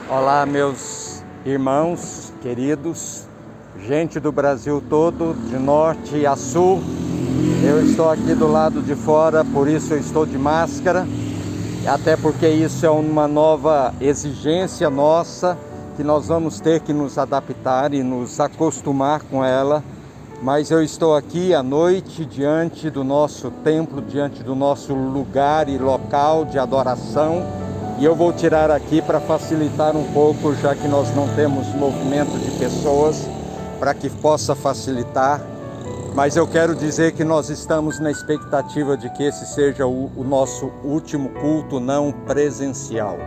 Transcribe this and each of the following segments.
Olá, meus irmãos queridos, gente do Brasil todo, de norte a sul. Eu estou aqui do lado de fora, por isso eu estou de máscara, até porque isso é uma nova exigência nossa, que nós vamos ter que nos adaptar e nos acostumar com ela. Mas eu estou aqui à noite diante do nosso templo, diante do nosso lugar e local de adoração. E eu vou tirar aqui para facilitar um pouco, já que nós não temos movimento de pessoas, para que possa facilitar. Mas eu quero dizer que nós estamos na expectativa de que esse seja o nosso último culto não presencial.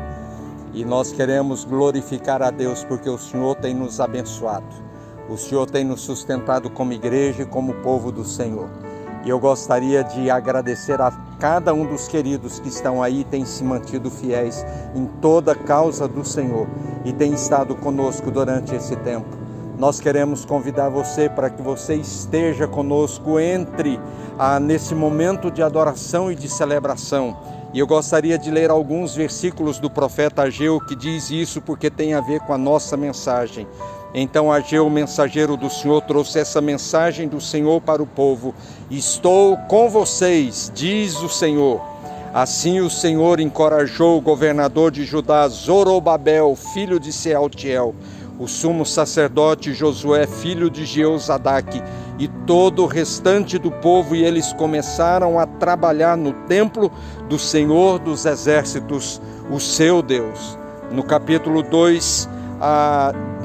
E nós queremos glorificar a Deus porque o Senhor tem nos abençoado. O Senhor tem nos sustentado como igreja e como povo do Senhor. E eu gostaria de agradecer a cada um dos queridos que estão aí, têm se mantido fiéis em toda a causa do Senhor e têm estado conosco durante esse tempo. Nós queremos convidar você para que você esteja conosco nesse momento de adoração e de celebração. E eu gostaria de ler alguns versículos do profeta Ageu que diz isso porque tem a ver com a nossa mensagem. Então Ageu, mensageiro do Senhor, trouxe essa mensagem do Senhor para o povo. Estou com vocês, diz o Senhor. Assim o Senhor encorajou o governador de Judá, Zorobabel, filho de Sealtiel, o sumo sacerdote Josué, filho de Jeozadaque, e todo o restante do povo, e eles começaram a trabalhar no templo do Senhor dos Exércitos, o seu Deus. No capítulo 2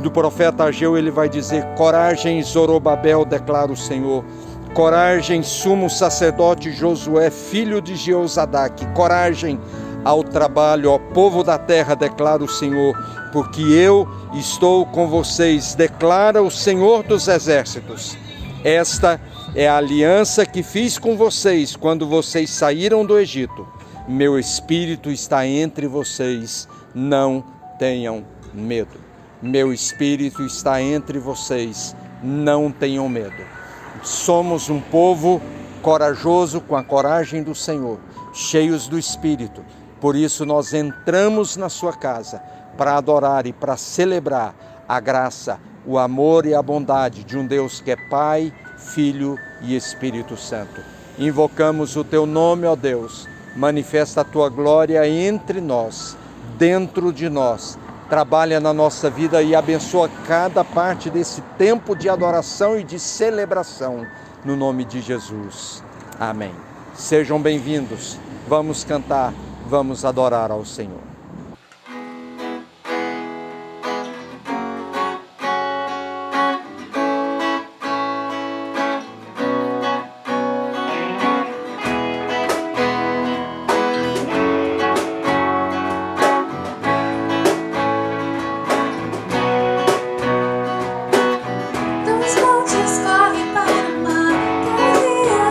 do profeta Ageu, ele vai dizer: coragem, Zorobabel, declara o Senhor. Coragem, sumo sacerdote Josué, filho de Jeozadaque. Coragem ao trabalho, ó povo da terra, declara o Senhor, porque eu estou com vocês, declara o Senhor dos Exércitos. Esta é a aliança que fiz com vocês quando vocês saíram do Egito. Meu espírito está entre vocês, não tenham medo. Meu espírito está entre vocês, não tenham medo. Somos um povo corajoso, com a coragem do Senhor, cheios do Espírito. Por isso nós entramos na sua casa para adorar e para celebrar a graça, o amor e a bondade de um Deus que é Pai, Filho e Espírito Santo. Invocamos o teu nome, ó Deus, manifesta a tua glória entre nós, dentro de nós. Trabalha na nossa vida e abençoa cada parte desse tempo de adoração e de celebração, no nome de Jesus. Amém. Sejam bem-vindos. Vamos cantar, vamos adorar ao Senhor.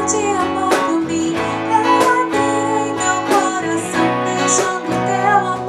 Te amou por mim, eu abrirei meu coração, deixando teu amor.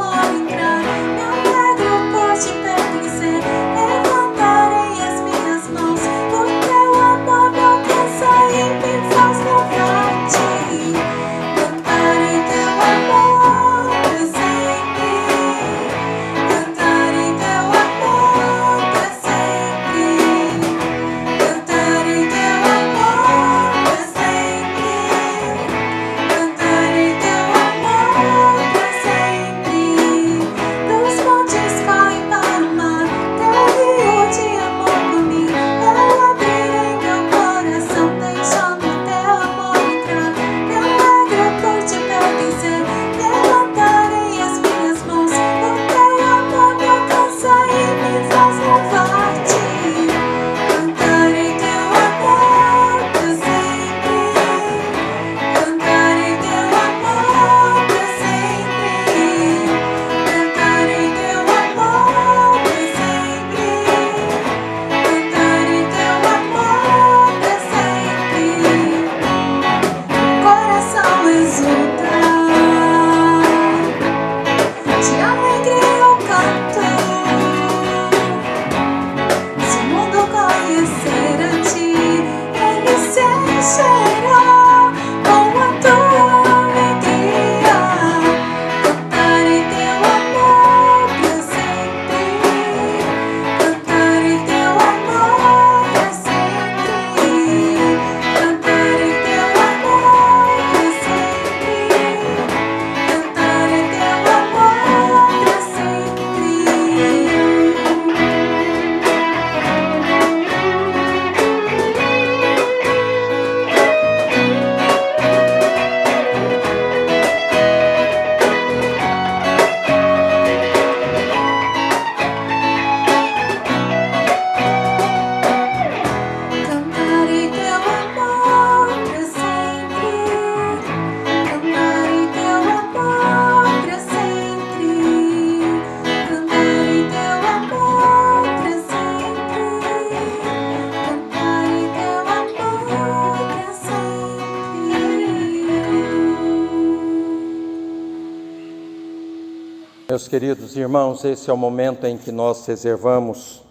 Meus queridos irmãos, esse é o momento em que nós reservamos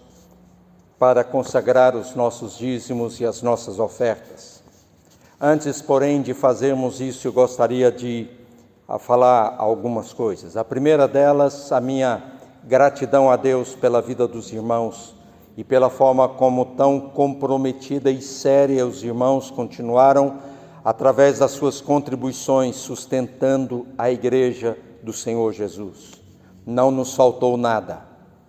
para consagrar os nossos dízimos e as nossas ofertas. Antes, porém, de fazermos isso, eu gostaria de falar algumas coisas. A primeira delas, a minha gratidão a Deus pela vida dos irmãos e pela forma como tão comprometida e séria os irmãos continuaram, através das suas contribuições, sustentando a Igreja do Senhor Jesus. Não nos faltou nada,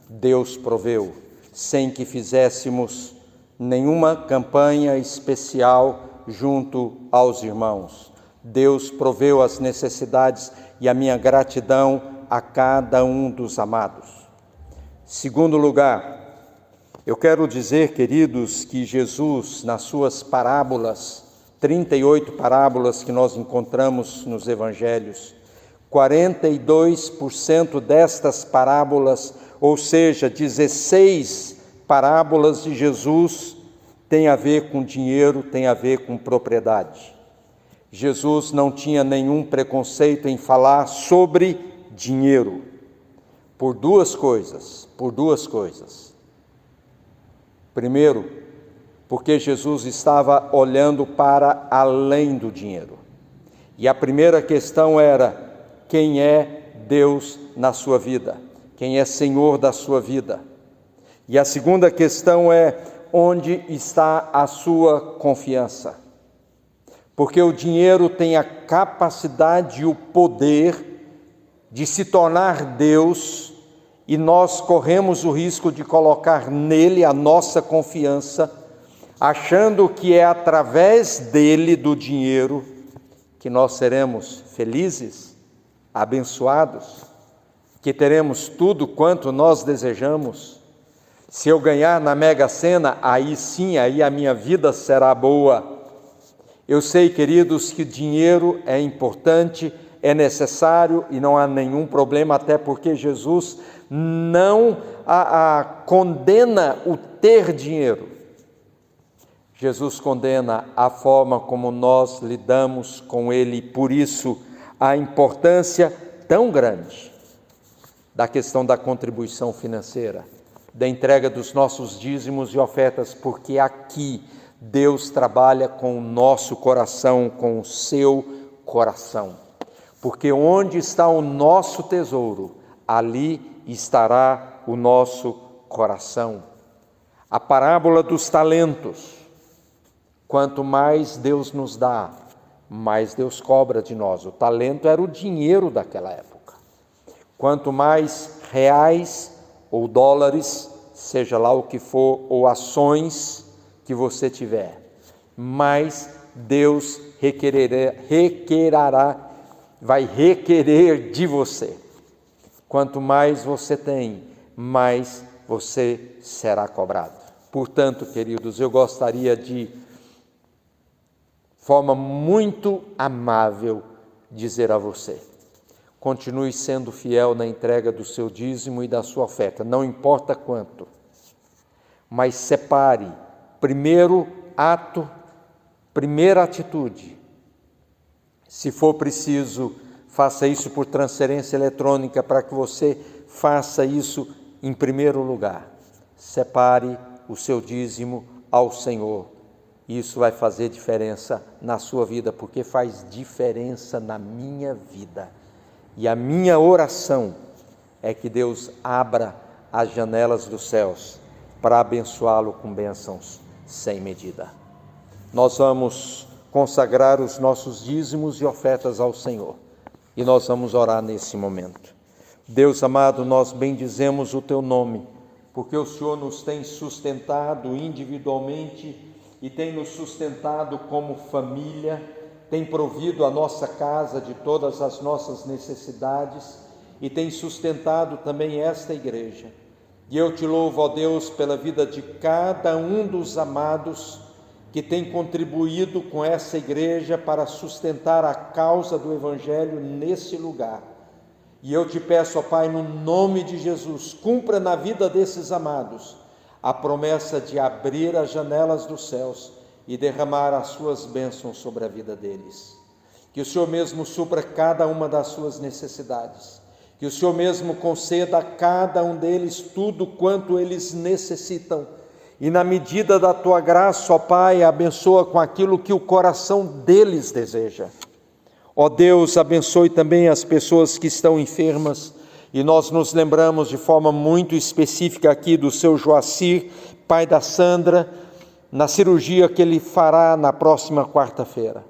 Deus proveu, sem que fizéssemos nenhuma campanha especial junto aos irmãos. Deus proveu as necessidades e a minha gratidão a cada um dos amados. Segundo lugar, eu quero dizer, queridos, que Jesus, nas suas parábolas, 38 parábolas que nós encontramos nos evangelhos, 42% destas parábolas, ou seja, 16 parábolas de Jesus, tem a ver com dinheiro, tem a ver com propriedade. Jesus não tinha nenhum preconceito em falar sobre dinheiro, por duas coisas. Primeiro, porque Jesus estava olhando para além do dinheiro. E a primeira questão era: quem é Deus na sua vida? Quem é Senhor da sua vida? E a segunda questão é: onde está a sua confiança? Porque o dinheiro tem a capacidade e o poder de se tornar Deus, e nós corremos o risco de colocar nele a nossa confiança, achando que é através dele, do dinheiro, que nós seremos felizes, abençoados, que teremos tudo quanto nós desejamos. Se eu ganhar na Mega Sena, aí sim, aí a minha vida será boa. Eu sei, queridos, que dinheiro é importante, é necessário e não há nenhum problema, até porque Jesus não condena o ter dinheiro. Jesus condena a forma como nós lidamos com ele, por isso a importância tão grande da questão da contribuição financeira, da entrega dos nossos dízimos e ofertas, porque aqui Deus trabalha com o nosso coração, com o seu coração. Porque onde está o nosso tesouro, ali estará o nosso coração. A parábola dos talentos: quanto mais Deus nos dá, mais Deus cobra de nós. O talento era o dinheiro daquela época. Quanto mais reais ou dólares, seja lá o que for, ou ações que você tiver, mais Deus vai requerer de você. Quanto mais você tem, mais você será cobrado. Portanto, queridos, eu gostaria de forma muito amável dizer a você: continue sendo fiel na entrega do seu dízimo e da sua oferta, não importa quanto, mas separe primeiro ato, primeira atitude. Se for preciso, faça isso por transferência eletrônica, para que você faça isso em primeiro lugar. Separe o seu dízimo ao Senhor. Isso vai fazer diferença na sua vida, porque faz diferença na minha vida. E a minha oração é que Deus abra as janelas dos céus para abençoá-lo com bênçãos sem medida. Nós vamos consagrar os nossos dízimos e ofertas ao Senhor, e nós vamos orar nesse momento. Deus amado, nós bendizemos o teu nome, porque o Senhor nos tem sustentado individualmente e tem nos sustentado como família, tem provido a nossa casa de todas as nossas necessidades e tem sustentado também esta igreja. E eu te louvo, ó Deus, pela vida de cada um dos amados que tem contribuído com essa igreja para sustentar a causa do Evangelho nesse lugar. E eu te peço, ó Pai, no nome de Jesus, cumpra na vida desses amados a promessa de abrir as janelas dos céus e derramar as suas bênçãos sobre a vida deles. Que o Senhor mesmo supra cada uma das suas necessidades. Que o Senhor mesmo conceda a cada um deles tudo quanto eles necessitam. E na medida da tua graça, ó Pai, abençoa com aquilo que o coração deles deseja. Ó Deus, abençoe também as pessoas que estão enfermas. E nós nos lembramos de forma muito específica aqui do seu Joacir, pai da Sandra, na cirurgia que ele fará na próxima quarta-feira.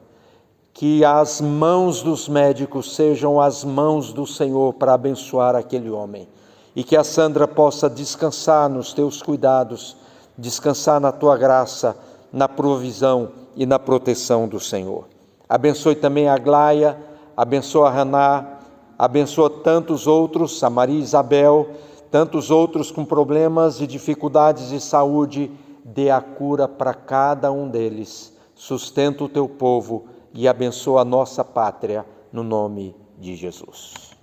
Que as mãos dos médicos sejam as mãos do Senhor para abençoar aquele homem. E que a Sandra possa descansar nos teus cuidados, descansar na tua graça, na provisão e na proteção do Senhor. Abençoe também a Glaia, abençoa a Haná, abençoa tantos outros, a Maria Isabel, tantos outros com problemas e dificuldades de saúde. Dê a cura para cada um deles. Sustenta o teu povo e abençoa a nossa pátria, no nome de Jesus.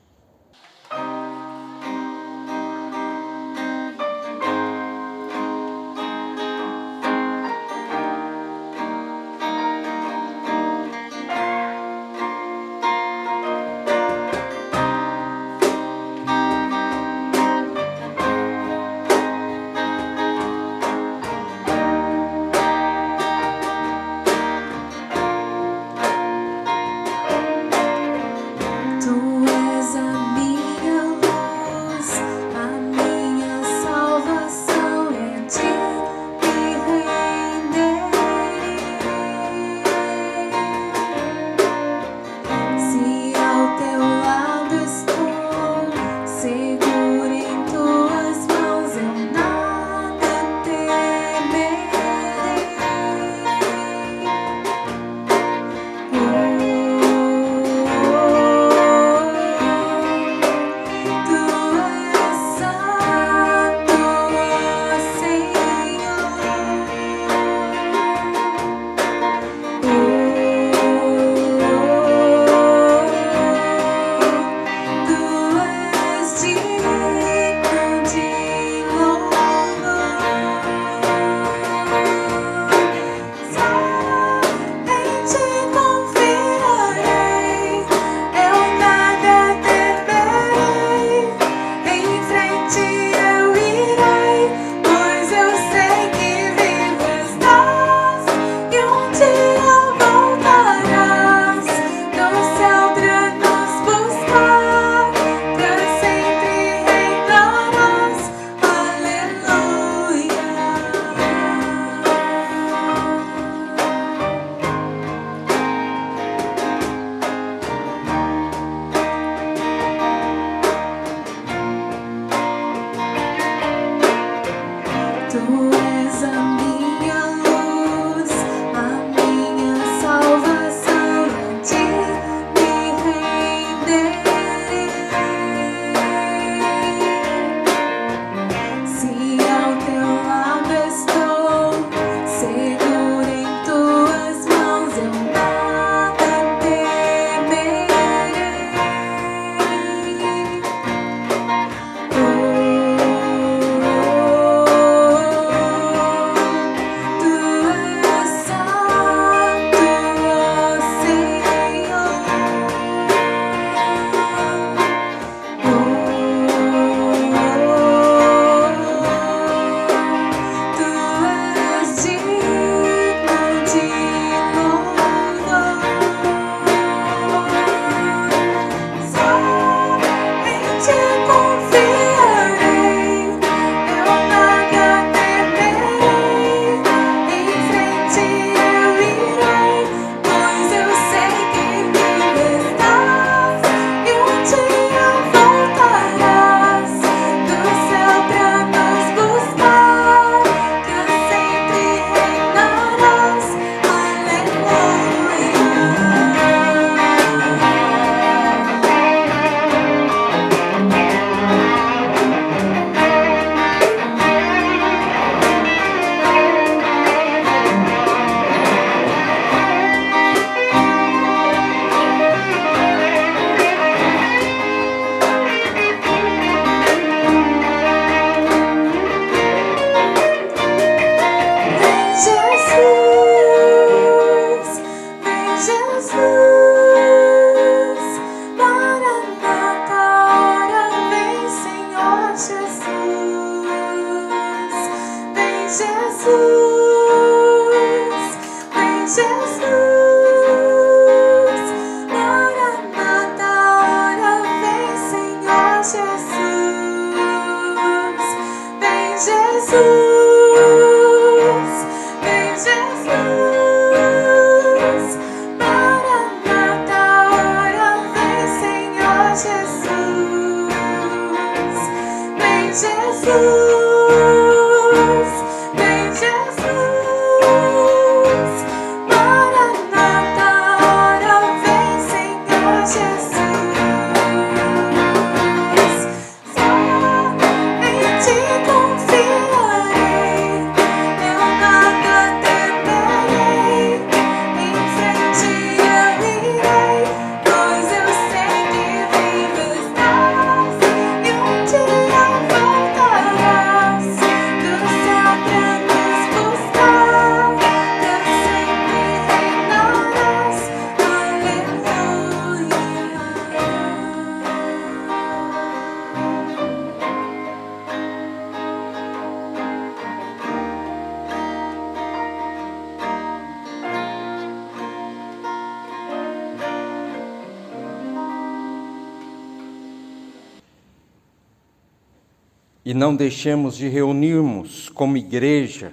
E não deixemos de reunirmos como igreja,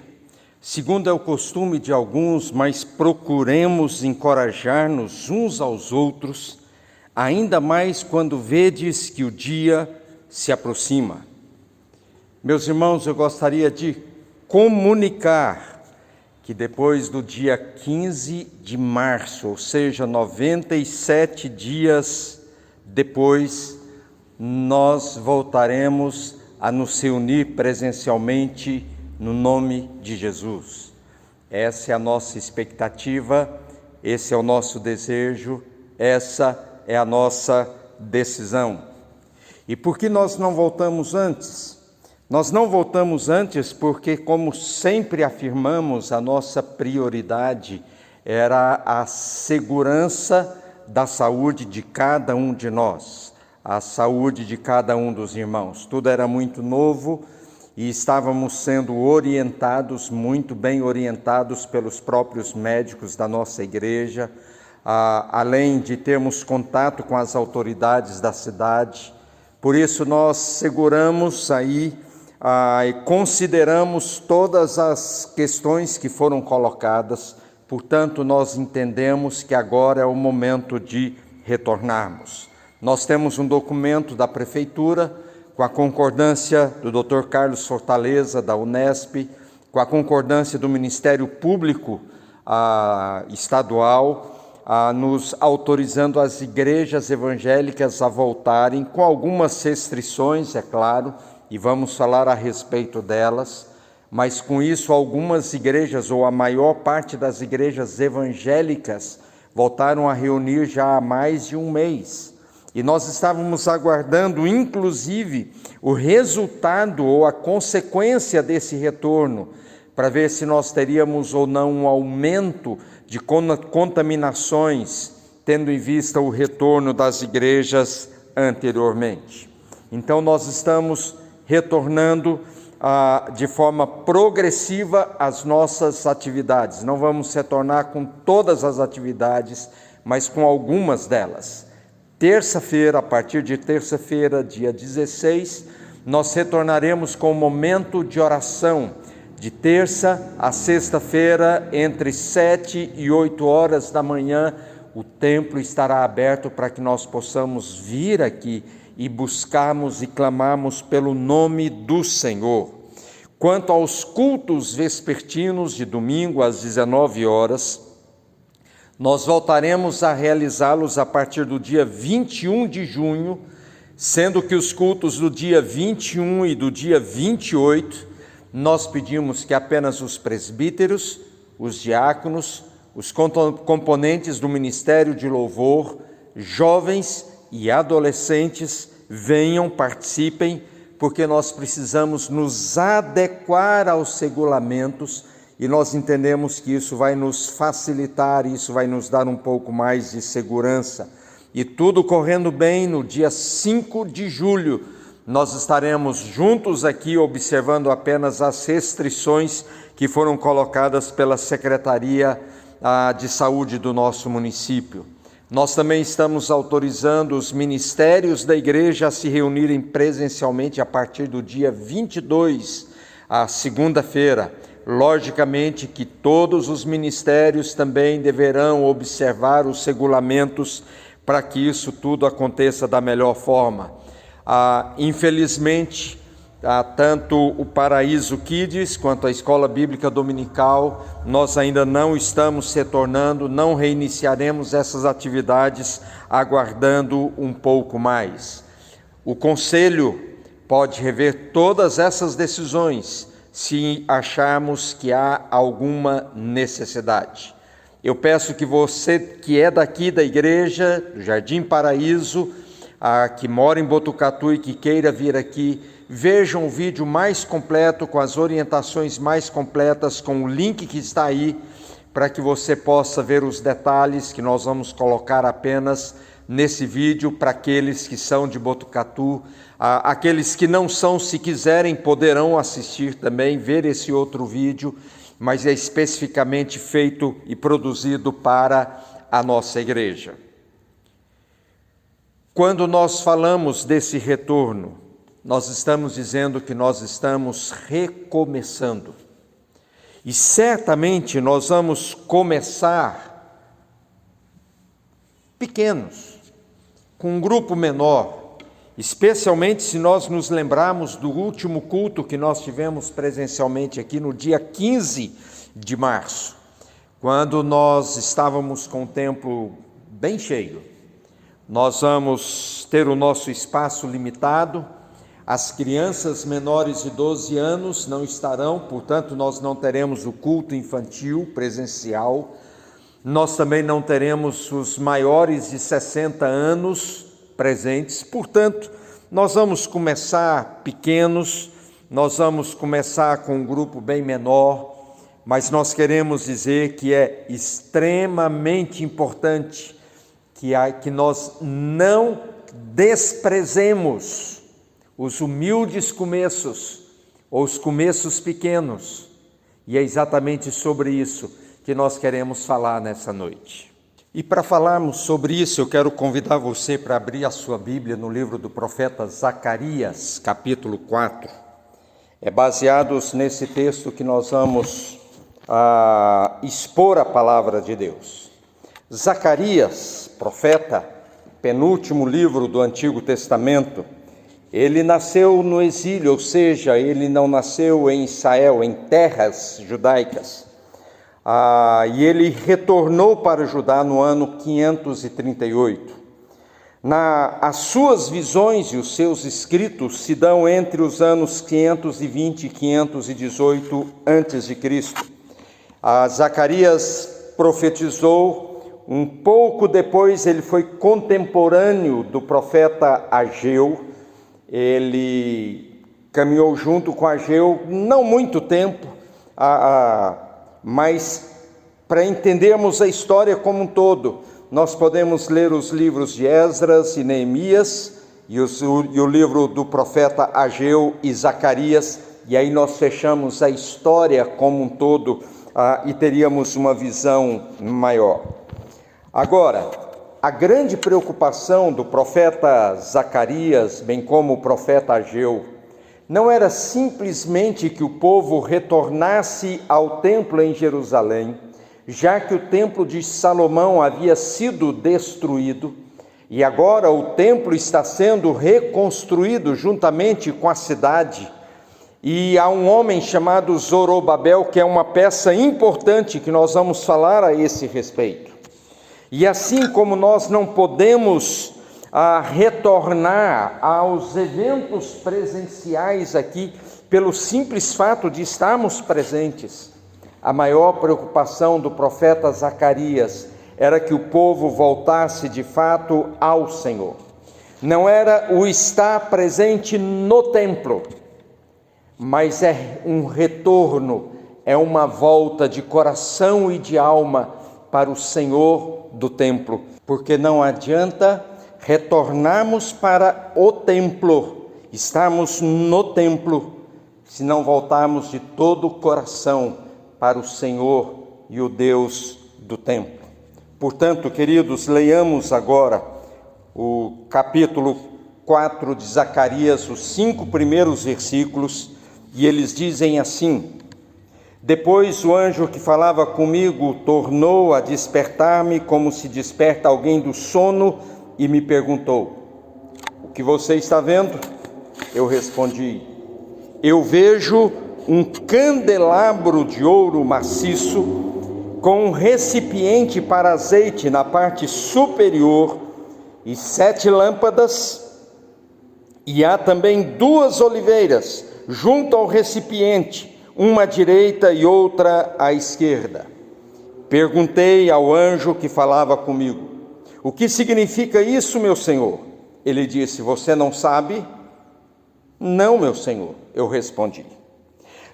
segundo é o costume de alguns, mas procuremos encorajar-nos uns aos outros, ainda mais quando vedes que o dia se aproxima. Meus irmãos, eu gostaria de comunicar que depois do dia 15 de março, ou seja, 97 dias depois, nós voltaremos a nos reunir presencialmente no nome de Jesus. Essa é a nossa expectativa, esse é o nosso desejo, essa é a nossa decisão. E por que nós não voltamos antes? Nós não voltamos antes porque, como sempre afirmamos, a nossa prioridade era a segurança da saúde de cada um de nós, a saúde de cada um dos irmãos. Tudo era muito novo e estávamos sendo orientados, muito bem orientados pelos próprios médicos da nossa igreja, além de termos contato com as autoridades da cidade. Por isso nós seguramos aí e consideramos todas as questões que foram colocadas, portanto nós entendemos que agora é o momento de retornarmos. Nós temos um documento da Prefeitura, com a concordância do Dr. Carlos Fortaleza, da Unesp, com a concordância do Ministério Público Estadual, nos autorizando as igrejas evangélicas a voltarem, com algumas restrições, é claro, e vamos falar a respeito delas, mas com isso algumas igrejas, ou a maior parte das igrejas evangélicas, voltaram a reunir já há mais de um mês. E nós estávamos aguardando, inclusive, o resultado ou a consequência desse retorno, para ver se nós teríamos ou não um aumento de contaminações, tendo em vista o retorno das igrejas anteriormente. Então, nós estamos retornando de forma progressiva às nossas atividades. Não vamos retornar com todas as atividades, mas com algumas delas. Terça-feira, a partir de terça-feira, dia 16, nós retornaremos com o momento de oração, de terça a sexta-feira, entre 7 e 8 horas da manhã, o templo estará aberto para que nós possamos vir aqui e buscarmos e clamarmos pelo nome do Senhor. Quanto aos cultos vespertinos de domingo às 19 horas, nós voltaremos a realizá-los a partir do dia 21 de junho, sendo que os cultos do dia 21 e do dia 28, nós pedimos que apenas os presbíteros, os diáconos, os componentes do Ministério de Louvor, jovens e adolescentes venham, participem, porque nós precisamos nos adequar aos regulamentos e nós entendemos que isso vai nos facilitar, isso vai nos dar um pouco mais de segurança. E tudo correndo bem, no dia 5 de julho, nós estaremos juntos aqui observando apenas as restrições que foram colocadas pela Secretaria de Saúde do nosso município. Nós também estamos autorizando os ministérios da igreja a se reunirem presencialmente a partir do dia 22, a segunda-feira. Logicamente que todos os ministérios também deverão observar os regulamentos para que isso tudo aconteça da melhor forma. Infelizmente, tanto o Paraíso Kids quanto a Escola Bíblica Dominical, nós ainda não estamos retornando, não reiniciaremos essas atividades, aguardando um pouco mais. O Conselho pode rever todas essas decisões, se acharmos que há alguma necessidade. Eu peço que você que é daqui da igreja, do Jardim Paraíso, que mora em Botucatu e que queira vir aqui, vejam o vídeo mais completo, com as orientações mais completas, com o link que está aí, para que você possa ver os detalhes que nós vamos colocar apenas nesse vídeo para aqueles que são de Botucatu. Aqueles que não são, se quiserem, poderão assistir também, ver esse outro vídeo, mas é especificamente feito e produzido para a nossa igreja. Quando nós falamos desse retorno, nós estamos dizendo que nós estamos recomeçando. E certamente nós vamos começar pequenos, com um grupo menor, especialmente se nós nos lembrarmos do último culto que nós tivemos presencialmente aqui no dia 15 de março, quando nós estávamos com o templo bem cheio. Nós vamos ter o nosso espaço limitado. As crianças menores de 12 anos não estarão, portanto, nós não teremos o culto infantil presencial. Nós também não teremos os maiores de 60 anos presentes. Portanto, nós vamos começar pequenos, nós vamos começar com um grupo bem menor, mas nós queremos dizer que é extremamente importante que nós não desprezemos os humildes começos, ou os começos pequenos, e é exatamente sobre isso que nós queremos falar nessa noite. E para falarmos sobre isso, eu quero convidar você para abrir a sua Bíblia no livro do profeta Zacarias, capítulo 4. É baseado nesse texto que nós vamos expor a palavra de Deus. Zacarias, profeta, penúltimo livro do Antigo Testamento, ele nasceu no exílio, ou seja, ele não nasceu em Israel, em terras judaicas. E ele retornou para Judá no ano 538. As suas visões e os seus escritos se dão entre os anos 520 e 518 a.C. Zacarias profetizou, um pouco depois ele foi contemporâneo do profeta Ageu. Ele caminhou junto com Ageu, não muito tempo, mas para entendermos a história como um todo, nós podemos ler os livros de Esdras e Neemias e o livro do profeta Ageu e Zacarias, e aí nós fechamos a história como um todo e teríamos uma visão maior. Agora, a grande preocupação do profeta Zacarias, bem como o profeta Ageu, não era simplesmente que o povo retornasse ao templo em Jerusalém, já que o templo de Salomão havia sido destruído, e agora o templo está sendo reconstruído juntamente com a cidade, e há um homem chamado Zorobabel, que é uma peça importante que nós vamos falar a esse respeito. E assim como nós não podemos retornar aos eventos presenciais aqui, pelo simples fato de estarmos presentes, a maior preocupação do profeta Zacarias era que o povo voltasse de fato ao Senhor. Não era o estar presente no templo, mas é um retorno, é uma volta de coração e de alma para o Senhor do templo, porque não adianta retornarmos para o templo estarmos no templo se não voltarmos de todo o coração para o Senhor e o Deus do templo. Portanto, queridos, leiamos agora o capítulo 4 de Zacarias, os 5 primeiros versículos, e eles dizem assim: Depois o anjo que falava comigo tornou a despertar-me como se desperta alguém do sono e me perguntou: O que você está vendo? Eu respondi: Eu vejo um candelabro de ouro maciço com um recipiente para azeite na parte superior e 7 lâmpadas, e há também 2 oliveiras junto ao recipiente, uma à direita e outra à esquerda. Perguntei ao anjo que falava comigo: O que significa isso, meu senhor? Ele disse: Você não sabe? Não, meu senhor, eu respondi.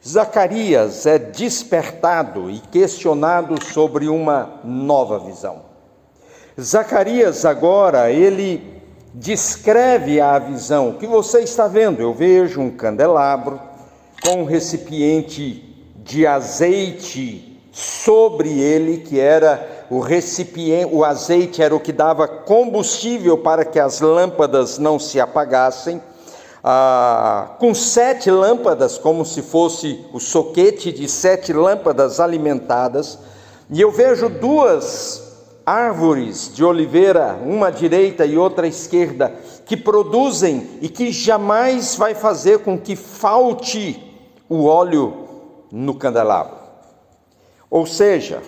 Zacarias é despertado e questionado sobre uma nova visão. Zacarias agora, ele descreve a visão. O que você está vendo? Eu vejo um candelabro com um recipiente de azeite sobre ele, que era o recipiente, o azeite era o que dava combustível para que as lâmpadas não se apagassem, com 7 lâmpadas, como se fosse o soquete de 7 lâmpadas alimentadas, e eu vejo 2 árvores de oliveira, uma à direita e outra à esquerda, que produzem e que jamais vai fazer com que falte o óleo no candelabro. Ou seja,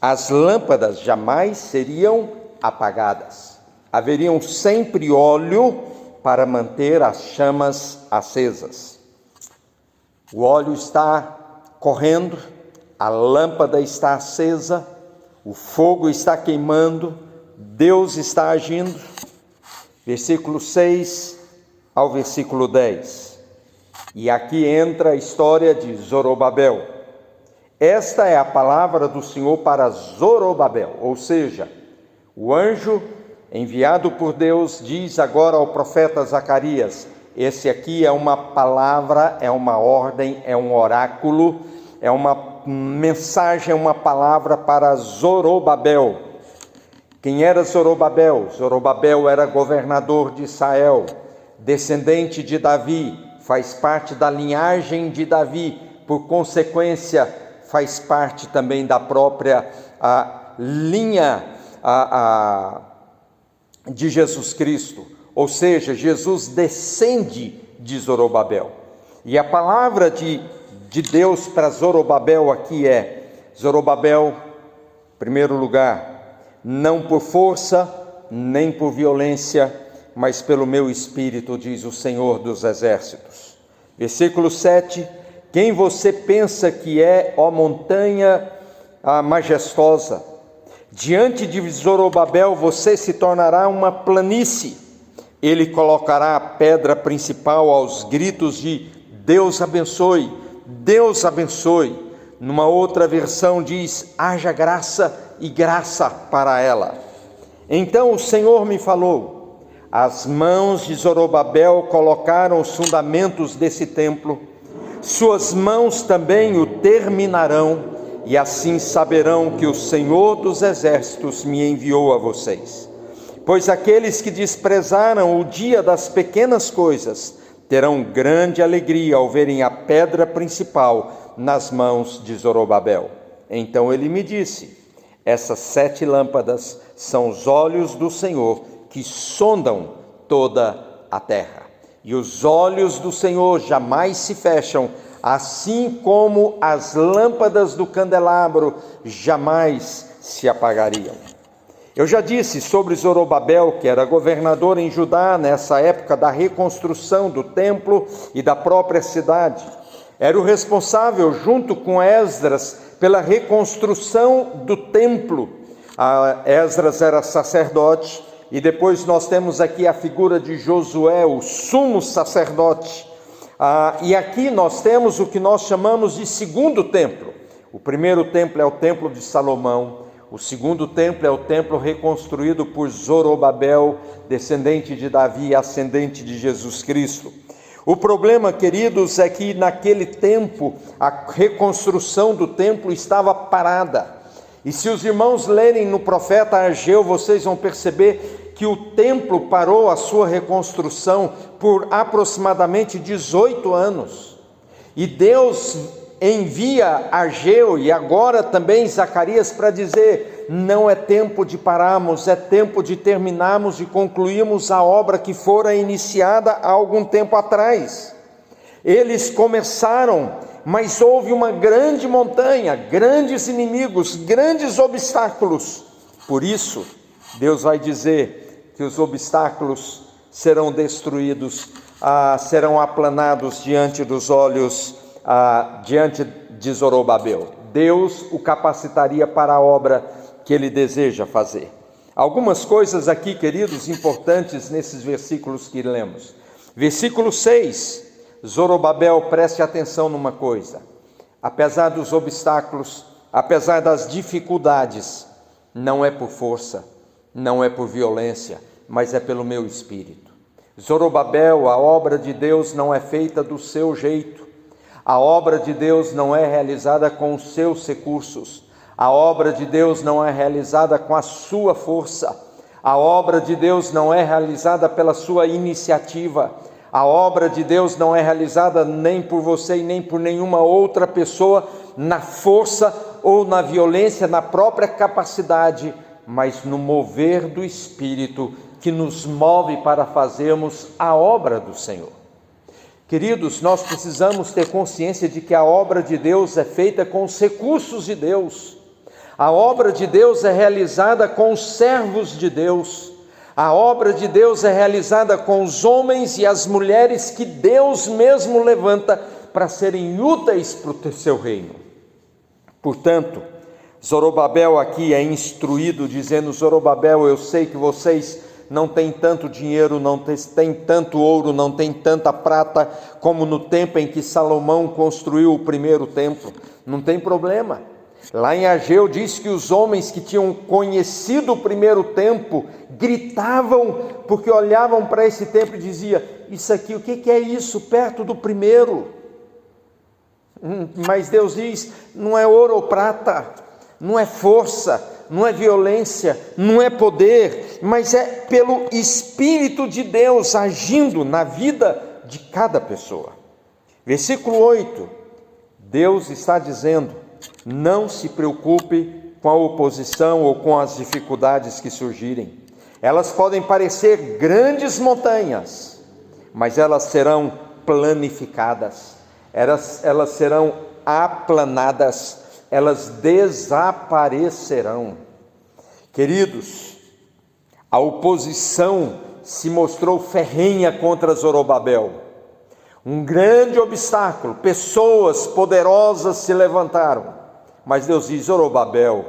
as lâmpadas jamais seriam apagadas, haveriam sempre óleo para manter as chamas acesas. O óleo está correndo, a lâmpada está acesa, o fogo está queimando, Deus está agindo. Versículo 6 ao versículo 10. E aqui entra a história de Zorobabel. Esta é a palavra do Senhor para Zorobabel, ou seja, o anjo enviado por Deus diz agora ao profeta Zacarias: esse aqui é uma palavra, é uma ordem, é um oráculo, é uma mensagem, é uma palavra para Zorobabel. Quem era Zorobabel? Zorobabel era governador de Israel, descendente de Davi, faz parte da linhagem de Davi, por consequência, faz parte também da própria linha de Jesus Cristo, ou seja, Jesus descende de Zorobabel. E a palavra de Deus para Zorobabel aqui é: Zorobabel, em primeiro lugar, não por força, nem por violência, mas pelo meu espírito, diz o Senhor dos Exércitos. Versículo 7, quem você pensa que é, ó montanha majestosa? Diante de Zorobabel você se tornará uma planície. Ele colocará a pedra principal aos gritos de Deus abençoe, Deus abençoe. Numa outra versão diz: haja graça e graça para ela. Então o Senhor me falou: as mãos de Zorobabel colocaram os fundamentos desse templo, suas mãos também o terminarão, e assim saberão que o Senhor dos Exércitos me enviou a vocês. Pois aqueles que desprezaram o dia das pequenas coisas terão grande alegria ao verem a pedra principal nas mãos de Zorobabel. Então ele me disse: essas 7 lâmpadas são os olhos do Senhor que sondam toda a terra. E os olhos do Senhor jamais se fecham, assim como as lâmpadas do candelabro jamais se apagariam. Eu já disse sobre Zorobabel, que era governador em Judá nessa época da reconstrução do templo e da própria cidade. Era o responsável, junto com Esdras, pela reconstrução do templo. Esdras era sacerdote, e depois nós temos aqui a figura de Josué, o sumo sacerdote. E aqui nós temos o que nós chamamos de segundo templo. O primeiro templo é o templo de Salomão, o segundo templo é o templo reconstruído por Zorobabel, descendente de Davi, ascendente de Jesus Cristo. O problema, queridos, é que naquele tempo a reconstrução do templo estava parada. E se os irmãos lerem no profeta Ageu, vocês vão perceber que o templo parou a sua reconstrução por aproximadamente 18 anos. E Deus envia Ageu e agora também Zacarias para dizer: não é tempo de pararmos, é tempo de terminarmos e concluirmos a obra que fora iniciada há algum tempo atrás. Eles começaram, mas houve uma grande montanha, grandes inimigos, grandes obstáculos. Por isso, Deus vai dizer que os obstáculos serão destruídos, serão aplanados diante dos olhos, diante de Zorobabel. Deus o capacitaria para a obra que ele deseja fazer. Algumas coisas aqui, queridos, importantes nesses versículos que lemos. Versículo 6, Zorobabel, preste atenção numa coisa: apesar dos obstáculos, apesar das dificuldades, não é por força, não é por violência, mas é pelo meu espírito. Zorobabel, a obra de Deus não é feita do seu jeito, a obra de Deus não é realizada com os seus recursos, a obra de Deus não é realizada com a sua força, a obra de Deus não é realizada pela sua iniciativa, a obra de Deus não é realizada nem por você e nem por nenhuma outra pessoa na força ou na violência, na própria capacidade, mas no mover do Espírito que nos move para fazermos a obra do Senhor. Queridos, nós precisamos ter consciência de que a obra de Deus é feita com os recursos de Deus. A obra de Deus é realizada com os servos de Deus. A obra de Deus é realizada com os homens e as mulheres que Deus mesmo levanta para serem úteis para o seu reino. Portanto, Zorobabel aqui é instruído dizendo: Zorobabel, eu sei que vocês não têm tanto dinheiro, não têm tanto ouro, não têm tanta prata como no tempo em que Salomão construiu o primeiro templo. Não tem problema. Lá em Ageu diz que os homens que tinham conhecido o primeiro templo gritavam porque olhavam para esse templo e diziam: isso aqui, o que é isso perto do primeiro? Mas Deus diz: não é ouro ou prata, não é força, não é violência, não é poder, mas é pelo Espírito de Deus agindo na vida de cada pessoa. Versículo 8, Deus está dizendo: não se preocupe com a oposição ou com as dificuldades que surgirem. Elas podem parecer grandes montanhas, mas elas serão planificadas, elas serão aplanadas, elas desaparecerão. Queridos, a oposição se mostrou ferrenha contra Zorobabel. Um grande obstáculo, pessoas poderosas se levantaram, mas Deus diz: Zorobabel,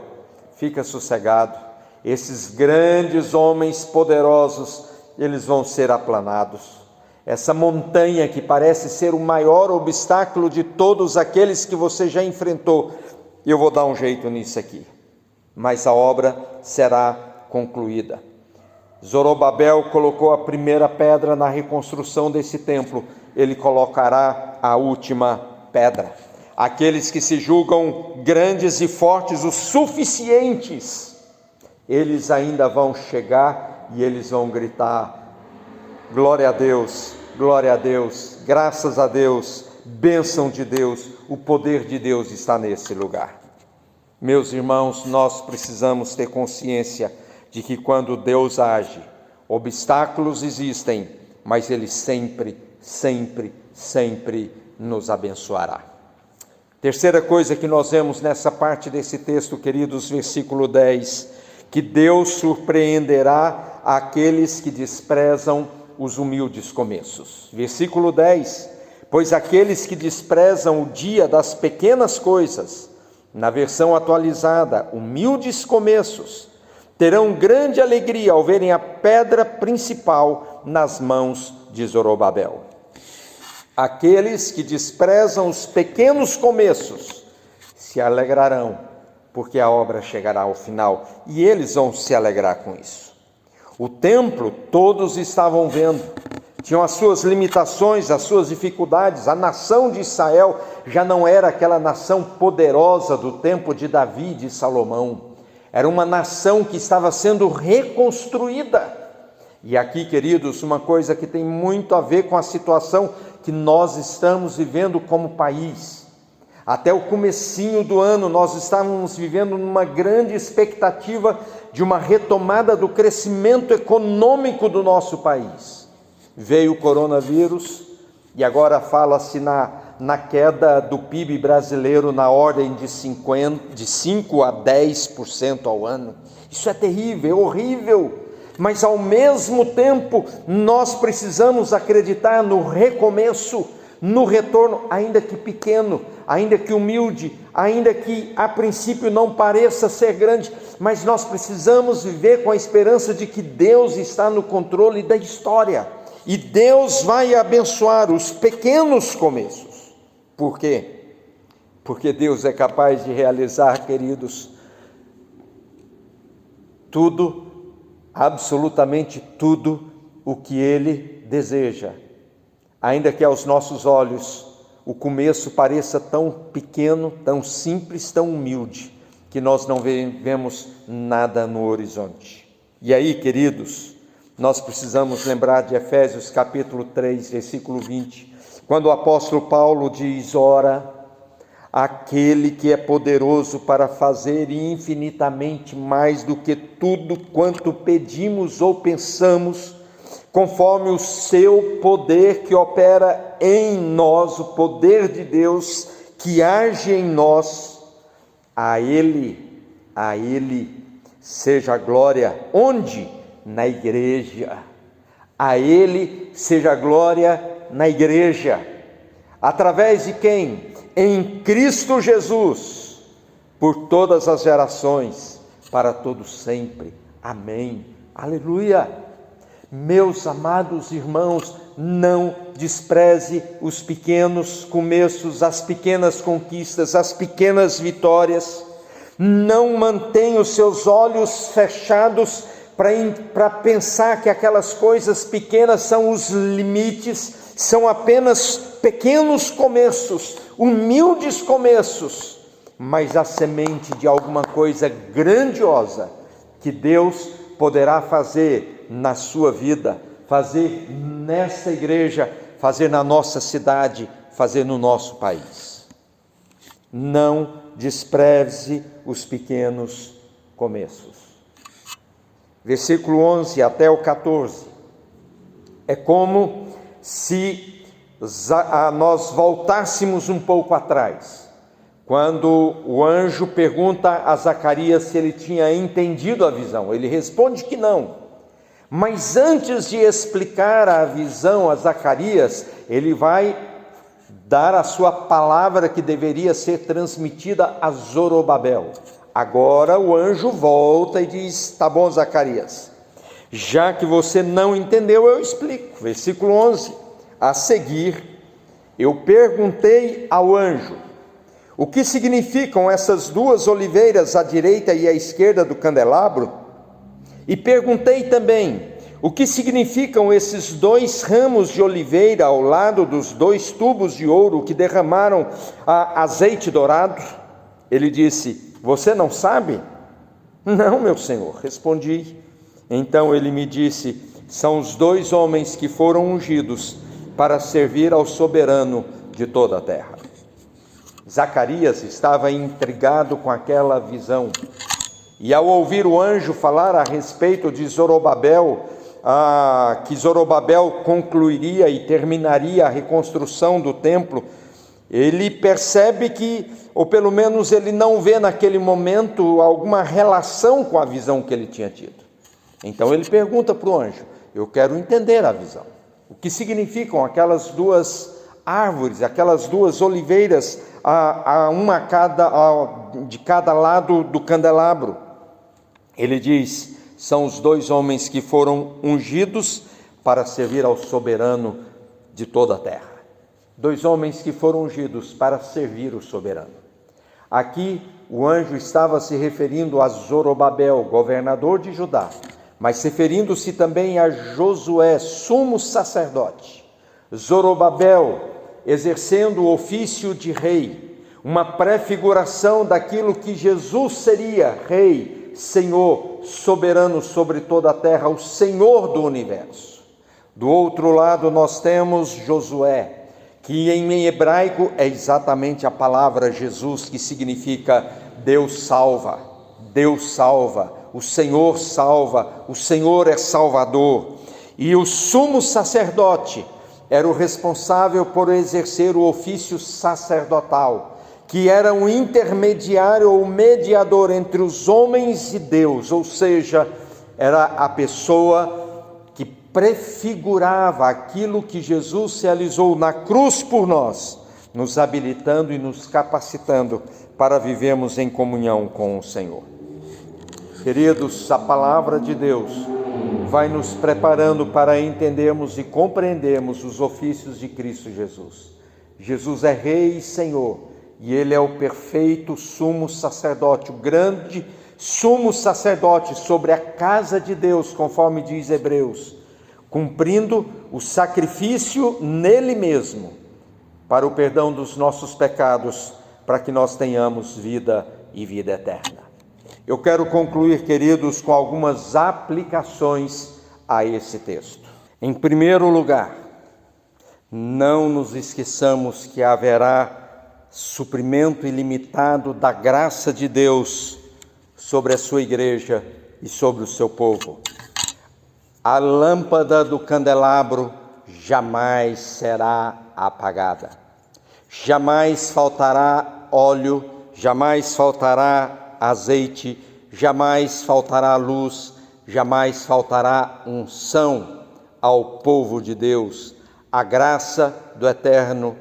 fica sossegado, esses grandes homens poderosos, eles vão ser aplanados. Essa montanha que parece ser o maior obstáculo de todos aqueles que você já enfrentou, eu vou dar um jeito nisso aqui, mas a obra será concluída. Zorobabel colocou a primeira pedra na reconstrução desse templo, ele colocará a última pedra. Aqueles que se julgam grandes e fortes o suficientes, eles ainda vão chegar e eles vão gritar: glória a Deus, graças a Deus, bênção de Deus, o poder de Deus está nesse lugar. Meus irmãos, nós precisamos ter consciência de que quando Deus age, obstáculos existem, mas Ele sempre nos abençoará. Terceira coisa que nós vemos nessa parte desse texto, queridos, versículo 10, que Deus surpreenderá aqueles que desprezam os humildes começos. Versículo 10, pois aqueles que desprezam o dia das pequenas coisas, na versão atualizada, humildes começos, terão grande alegria ao verem a pedra principal nas mãos de Zorobabel. Aqueles que desprezam os pequenos começos se alegrarão, porque a obra chegará ao final, e eles vão se alegrar com isso. O templo todos estavam vendo, tinham as suas limitações, as suas dificuldades. A nação de Israel já não era aquela nação poderosa do tempo de Davi e de Salomão. Era uma nação que estava sendo reconstruída. E aqui, queridos, uma coisa que tem muito a ver com a situação que nós estamos vivendo como país. Até o comecinho do ano nós estávamos vivendo numa grande expectativa de uma retomada do crescimento econômico do nosso país. Veio o coronavírus e agora fala-se na queda do PIB brasileiro na ordem de 5 a 10% ao ano. Isso é terrível, é horrível, mas ao mesmo tempo nós precisamos acreditar no recomeço, no retorno, ainda que pequeno, ainda que humilde, ainda que a princípio não pareça ser grande, mas nós precisamos viver com a esperança de que Deus está no controle da história, e Deus vai abençoar os pequenos começos. Por quê? Porque Deus é capaz de realizar, queridos, tudo, absolutamente tudo o que Ele deseja. Ainda que aos nossos olhos o começo pareça tão pequeno, tão simples, tão humilde, que nós não vemos nada no horizonte. E aí, queridos, nós precisamos lembrar de Efésios capítulo 3, versículo 20, quando o apóstolo Paulo diz: ora, aquele que é poderoso para fazer infinitamente mais do que tudo quanto pedimos ou pensamos, conforme o seu poder que opera em nós, o poder de Deus que age em nós, a Ele seja a glória. Onde? Na igreja. A Ele seja a glória na igreja. Através de quem? Em Cristo Jesus, por todas as gerações, para todos sempre. Amém. Aleluia. Meus amados irmãos, não despreze os pequenos começos, as pequenas conquistas, as pequenas vitórias. Não mantenha os seus olhos fechados para pensar que aquelas coisas pequenas são os limites, são apenas pequenos começos, humildes começos, mas a semente de alguma coisa grandiosa que Deus poderá fazer na sua vida, fazer nesta igreja, fazer na nossa cidade, fazer no nosso país. Não despreze os pequenos começos. Versículo 11 até o 14. É como se nós voltássemos um pouco atrás, quando o anjo pergunta a Zacarias se ele tinha entendido a visão. Ele responde que não. Mas antes de explicar a visão a Zacarias, ele vai dar a sua palavra que deveria ser transmitida a Zorobabel. Agora o anjo volta e diz: tá bom, Zacarias, já que você não entendeu, eu explico. Versículo 11, a seguir, eu perguntei ao anjo: o que significam essas duas oliveiras à direita e à esquerda do candelabro? E perguntei também: o que significam esses dois ramos de oliveira ao lado dos dois tubos de ouro que derramaram azeite dourado? Ele disse: você não sabe? Não, meu senhor, respondi. Então ele me disse: são os dois homens que foram ungidos para servir ao soberano de toda a terra. Zacarias estava intrigado com aquela visão, e ao ouvir o anjo falar a respeito de Zorobabel, que Zorobabel concluiria e terminaria a reconstrução do templo, ele percebe que, ou pelo menos ele não vê naquele momento alguma relação com a visão que ele tinha tido. Então ele pergunta para o anjo: eu quero entender a visão. O que significam aquelas duas árvores, aquelas duas oliveiras, de cada lado do candelabro? Ele diz: são os dois homens que foram ungidos para servir ao soberano de toda a terra. Dois homens que foram ungidos para servir o soberano. Aqui o anjo estava se referindo a Zorobabel, governador de Judá, mas referindo-se também a Josué, sumo sacerdote, Zorobabel, exercendo o ofício de rei, uma prefiguração daquilo que Jesus seria, rei, Senhor, soberano sobre toda a terra, o Senhor do universo. Do outro lado nós temos Josué, que em hebraico é exatamente a palavra Jesus, que significa Deus salva, o Senhor salva, o Senhor é salvador. E o sumo sacerdote era o responsável por exercer o ofício sacerdotal, que era um intermediário ou mediador entre os homens e Deus, ou seja, era a pessoa que prefigurava aquilo que Jesus realizou na cruz por nós, nos habilitando e nos capacitando para vivermos em comunhão com o Senhor. Queridos, a palavra de Deus vai nos preparando para entendermos e compreendermos os ofícios de Cristo Jesus. Jesus é Rei e Senhor, e Ele é o perfeito sumo sacerdote, o grande sumo sacerdote sobre a casa de Deus, conforme diz Hebreus, cumprindo o sacrifício nele mesmo, para o perdão dos nossos pecados, para que nós tenhamos vida e vida eterna. Eu quero concluir, queridos, com algumas aplicações a esse texto. Em primeiro lugar, não nos esqueçamos que haverá suprimento ilimitado da graça de Deus sobre a sua igreja e sobre o seu povo. A lâmpada do candelabro jamais será apagada. Jamais faltará óleo, jamais faltará azeite, jamais faltará luz, jamais faltará unção ao povo de Deus. A graça do Eterno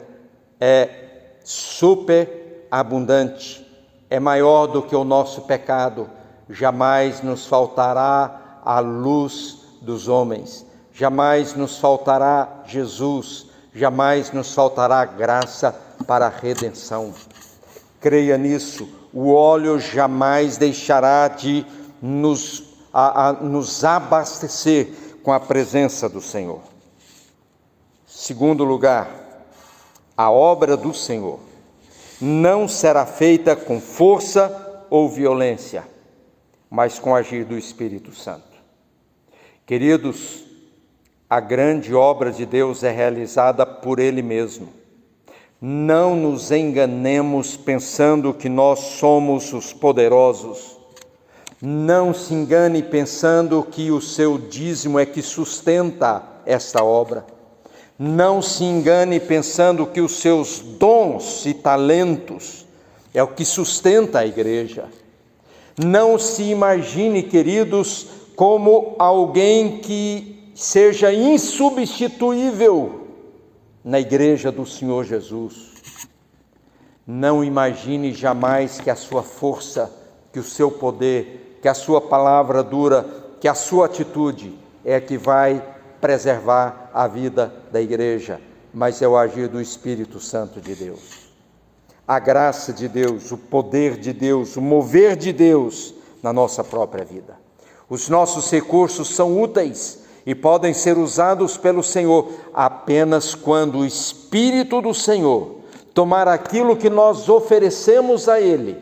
é super abundante, é maior do que o nosso pecado. Jamais nos faltará a luz dos homens, jamais nos faltará Jesus, jamais nos faltará graça para a redenção. Creia nisso. O óleo jamais deixará de nos abastecer com a presença do Senhor. Segundo lugar, a obra do Senhor não será feita com força ou violência, mas com agir do Espírito Santo. Queridos, a grande obra de Deus é realizada por Ele mesmo. Não nos enganemos pensando que nós somos os poderosos. Não se engane pensando que o seu dízimo é que sustenta esta obra. Não se engane pensando que os seus dons e talentos é o que sustenta a igreja. Não se imagine, queridos, como alguém que seja insubstituível na igreja do Senhor Jesus. Não imagine jamais que a sua força, que o seu poder, que a sua palavra dura, que a sua atitude é que vai preservar a vida da igreja, mas é o agir do Espírito Santo de Deus. A graça de Deus, o poder de Deus, o mover de Deus na nossa própria vida. Os nossos recursos são úteis e podem ser usados pelo Senhor apenas quando o Espírito do Senhor tomar aquilo que nós oferecemos a Ele,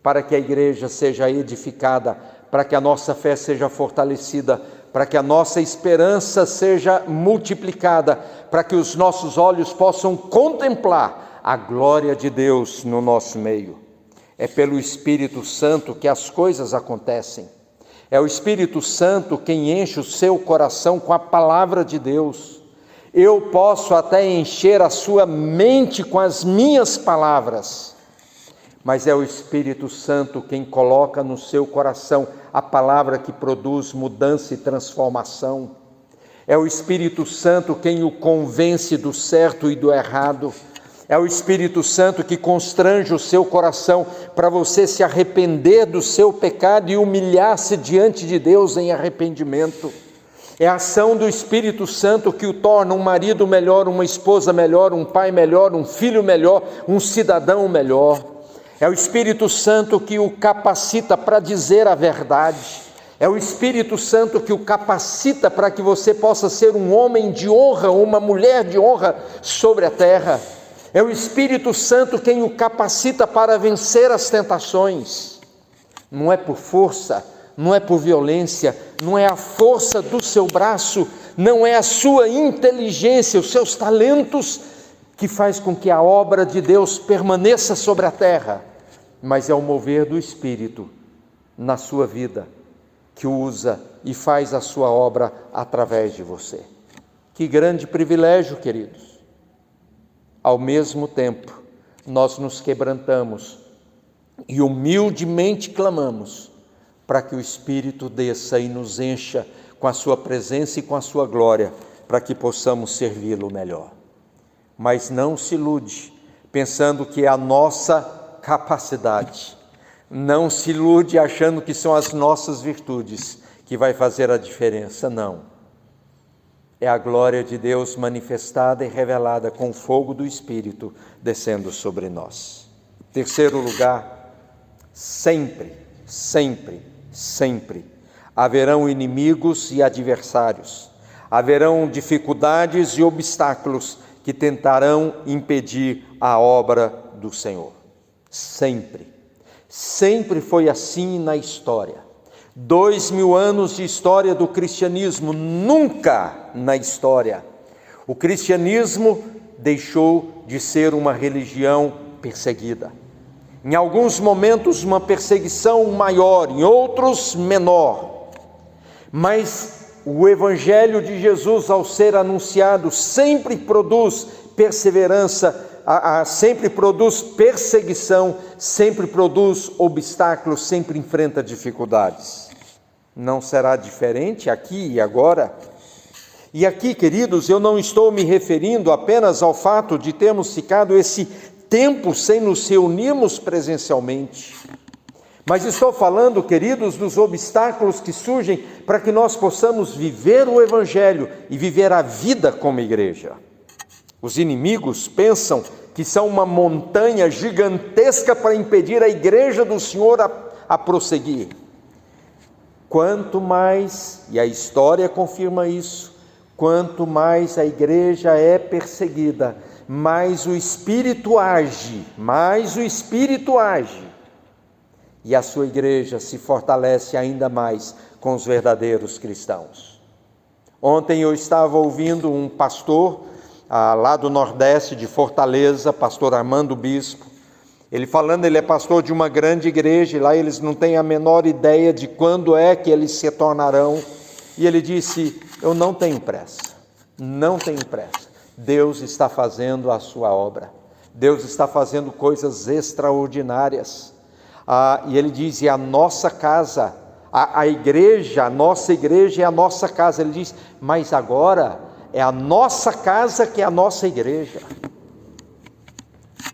para que a igreja seja edificada, para que a nossa fé seja fortalecida, para que a nossa esperança seja multiplicada, para que os nossos olhos possam contemplar a glória de Deus no nosso meio. É pelo Espírito Santo que as coisas acontecem. É o Espírito Santo quem enche o seu coração com a palavra de Deus. Eu posso até encher a sua mente com as minhas palavras, mas é o Espírito Santo quem coloca no seu coração a palavra que produz mudança e transformação. É o Espírito Santo quem o convence do certo e do errado. É o Espírito Santo que constrange o seu coração para você se arrepender do seu pecado e humilhar-se diante de Deus em arrependimento. É a ação do Espírito Santo que o torna um marido melhor, uma esposa melhor, um pai melhor, um filho melhor, um cidadão melhor. É o Espírito Santo que o capacita para dizer a verdade. É o Espírito Santo que o capacita para que você possa ser um homem de honra, uma mulher de honra sobre a terra. É o Espírito Santo quem o capacita para vencer as tentações. Não é por força, não é por violência, não é a força do seu braço, não é a sua inteligência, os seus talentos que faz com que a obra de Deus permaneça sobre a terra, mas é o mover do Espírito na sua vida, que usa e faz a sua obra através de você. Que grande privilégio, queridos! Ao mesmo tempo, nós nos quebrantamos e humildemente clamamos para que o Espírito desça e nos encha com a sua presença e com a sua glória, para que possamos servi-lo melhor. Mas não se ilude, pensando que é a nossa capacidade. Não se ilude achando que são as nossas virtudes que vai fazer a diferença, não. É a glória de Deus manifestada e revelada com o fogo do Espírito descendo sobre nós. Terceiro lugar, sempre, sempre, sempre haverão inimigos e adversários, haverão dificuldades e obstáculos que tentarão impedir a obra do Senhor. Sempre. Sempre foi assim na história. 2000 anos de história do cristianismo, nunca na história o cristianismo deixou de ser uma religião perseguida. Em alguns momentos uma perseguição maior, em outros menor. Mas o Evangelho de Jesus, ao ser anunciado, sempre produz perseverança, sempre produz perseguição, sempre produz obstáculos, sempre enfrenta dificuldades. Não será diferente aqui e agora? E aqui, queridos, eu não estou me referindo apenas ao fato de termos ficado esse tempo sem nos reunirmos presencialmente, mas estou falando, queridos, dos obstáculos que surgem para que nós possamos viver o Evangelho e viver a vida como igreja. Os inimigos pensam que são uma montanha gigantesca para impedir a igreja do Senhor a prosseguir. Quanto mais, e a história confirma isso, quanto mais a igreja é perseguida, mais o Espírito age, e a sua igreja se fortalece ainda mais com os verdadeiros cristãos. Ontem eu estava ouvindo um pastor lá do Nordeste, de Fortaleza, pastor Armando Bispo, ele falando, ele é pastor de uma grande igreja, e lá eles não têm a menor ideia de quando é que eles se tornarão, e ele disse, eu não tenho pressa, Deus está fazendo a sua obra, Deus está fazendo coisas extraordinárias, e ele diz, e a nossa casa, a igreja, a nossa igreja é a nossa casa, ele diz, mas agora é a nossa casa que é a nossa igreja.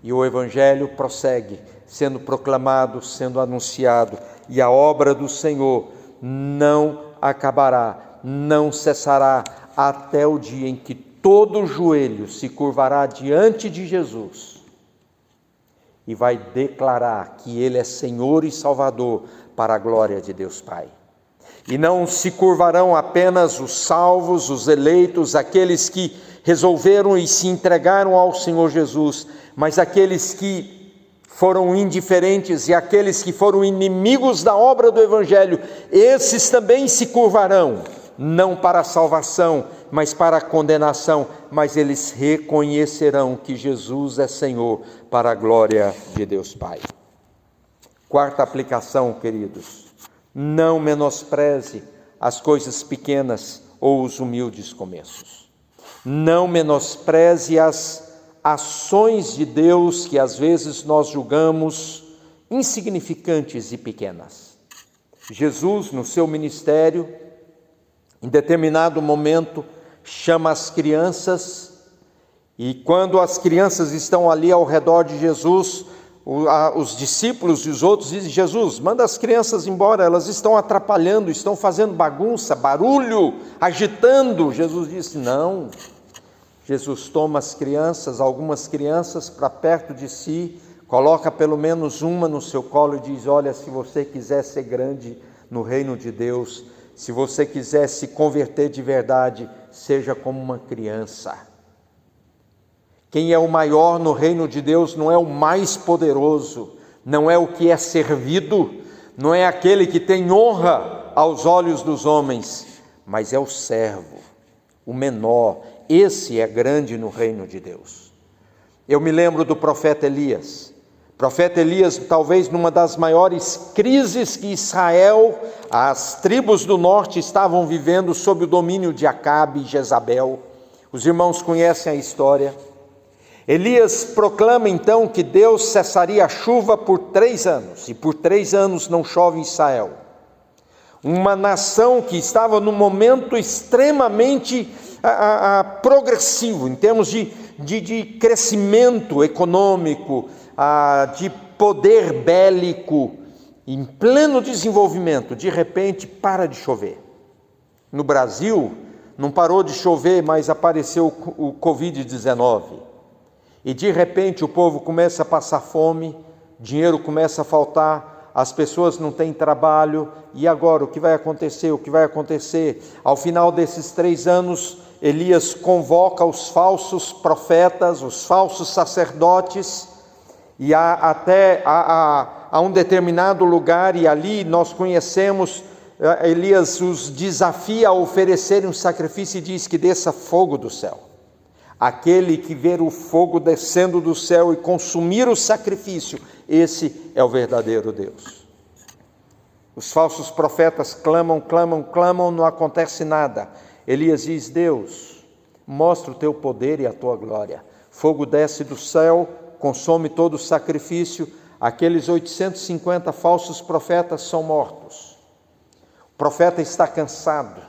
E o Evangelho prossegue, sendo proclamado, sendo anunciado, e a obra do Senhor não acabará, não cessará, até o dia em que todo joelho se curvará diante de Jesus e vai declarar que Ele é Senhor e Salvador para a glória de Deus Pai. E não se curvarão apenas os salvos, os eleitos, aqueles que resolveram e se entregaram ao Senhor Jesus, mas aqueles que foram indiferentes e aqueles que foram inimigos da obra do Evangelho, esses também se curvarão, não para a salvação, mas para a condenação, mas eles reconhecerão que Jesus é Senhor para a glória de Deus Pai. Quarta aplicação, queridos, não menospreze as coisas pequenas ou os humildes começos. Não menospreze as ações de Deus que às vezes nós julgamos insignificantes e pequenas. Jesus, no seu ministério, em determinado momento, chama as crianças, e quando as crianças estão ali ao redor de Jesus, os discípulos e os outros dizem, Jesus, manda as crianças embora, elas estão atrapalhando, estão fazendo bagunça, barulho, agitando. Jesus disse, não. Jesus toma as crianças, algumas crianças para perto de si, coloca pelo menos uma no seu colo e diz, olha, se você quiser ser grande no reino de Deus, se você quiser se converter de verdade, seja como uma criança. Quem é o maior no reino de Deus não é o mais poderoso, não é o que é servido, não é aquele que tem honra aos olhos dos homens, mas é o servo, o menor. Esse é grande no reino de Deus. Eu me lembro do profeta Elias. O profeta Elias, talvez numa das maiores crises que Israel, as tribos do norte estavam vivendo sob o domínio de Acabe e Jezabel. Os irmãos conhecem a história. Elias proclama então que Deus cessaria a chuva por 3 anos, e por 3 anos não chove em Israel. Uma nação que estava num momento extremamente progressivo, em termos de crescimento econômico, de poder bélico, em pleno desenvolvimento, de repente para de chover. No Brasil, não parou de chover, mas apareceu o Covid-19. E de repente o povo começa a passar fome, dinheiro começa a faltar, as pessoas não têm trabalho, e agora o que vai acontecer? O que vai acontecer? Ao final desses 3 anos, Elias convoca os falsos profetas, os falsos sacerdotes, e há um determinado lugar, e ali nós conhecemos, Elias os desafia a oferecerem um sacrifício e diz que desça fogo do céu. Aquele que ver o fogo descendo do céu e consumir o sacrifício, esse é o verdadeiro Deus. Os falsos profetas clamam, não acontece nada. Elias diz: Deus, mostra o teu poder e a tua glória. Fogo desce do céu, consome todo o sacrifício. Aqueles 850 falsos profetas são mortos. O profeta está cansado.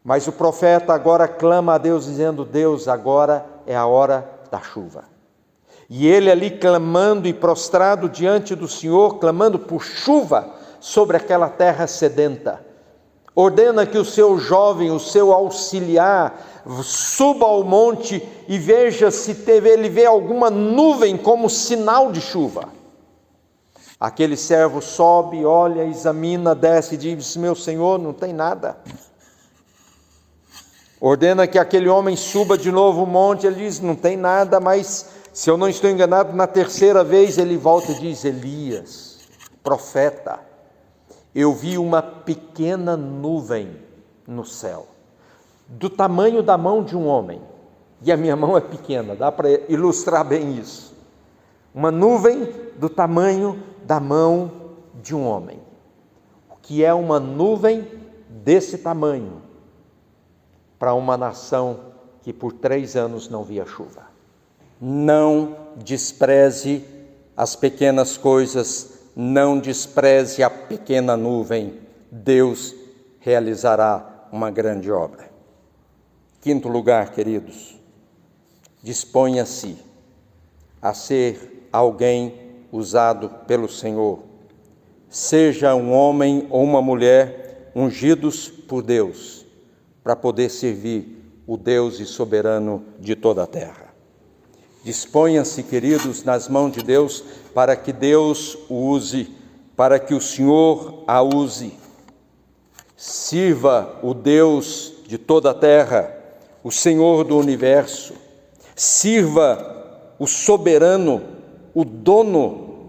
Mas o profeta agora clama a Deus dizendo: Deus, agora é a hora da chuva. E ele ali clamando e prostrado diante do Senhor, clamando por chuva sobre aquela terra sedenta. Ordena que o seu jovem, o seu auxiliar, suba ao monte e veja se ele vê alguma nuvem como sinal de chuva. Aquele servo sobe, olha, examina, desce e diz: meu senhor, não tem nada. Ordena que aquele homem suba de novo o monte, ele diz: não tem nada, mas se eu não estou enganado, na 3ª vez ele volta e diz: Elias, profeta, eu vi uma pequena nuvem no céu, do tamanho da mão de um homem, e a minha mão é pequena, dá para ilustrar bem isso. Uma nuvem do tamanho da mão de um homem. O que é uma nuvem desse tamanho para uma nação que por 3 anos não via chuva? Não despreze as pequenas coisas, não despreze a pequena nuvem. Deus realizará uma grande obra. 5º lugar, queridos, disponha-se a ser alguém usado pelo Senhor. Seja um homem ou uma mulher ungidos por Deus, para poder servir o Deus e soberano de toda a terra. Disponha-se, queridos, nas mãos de Deus, para que Deus o use, para que o Senhor a use. Sirva o Deus de toda a terra, o Senhor do universo. Sirva o soberano, o dono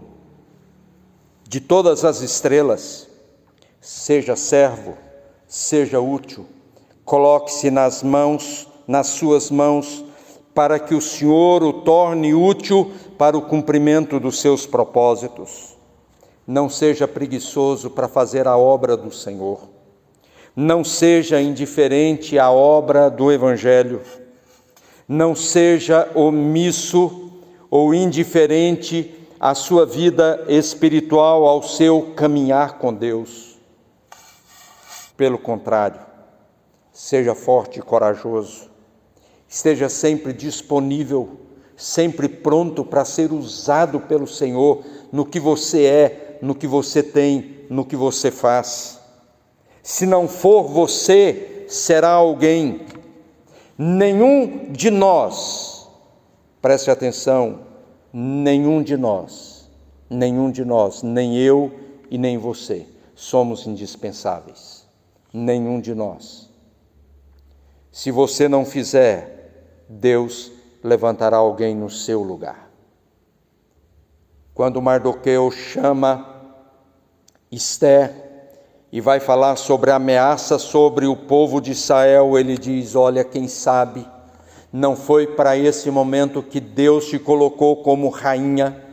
de todas as estrelas. Seja servo, seja útil. Coloque-se nas suas mãos, para que o Senhor o torne útil para o cumprimento dos seus propósitos. Não seja preguiçoso para fazer a obra do Senhor. Não seja indiferente à obra do Evangelho. Não seja omisso ou indiferente à sua vida espiritual, ao seu caminhar com Deus. Pelo contrário, seja forte e corajoso. Esteja sempre disponível, sempre pronto para ser usado pelo Senhor no que você é, no que você tem, no que você faz. Se não for você, será alguém. Nenhum de nós, preste atenção, nenhum de nós, nem eu e nem você, somos indispensáveis. Nenhum de nós. Se você não fizer, Deus levantará alguém no seu lugar. Quando Mardoqueu chama Esther e vai falar sobre a ameaça sobre o povo de Israel, ele diz: olha, quem sabe não foi para esse momento que Deus te colocou como rainha.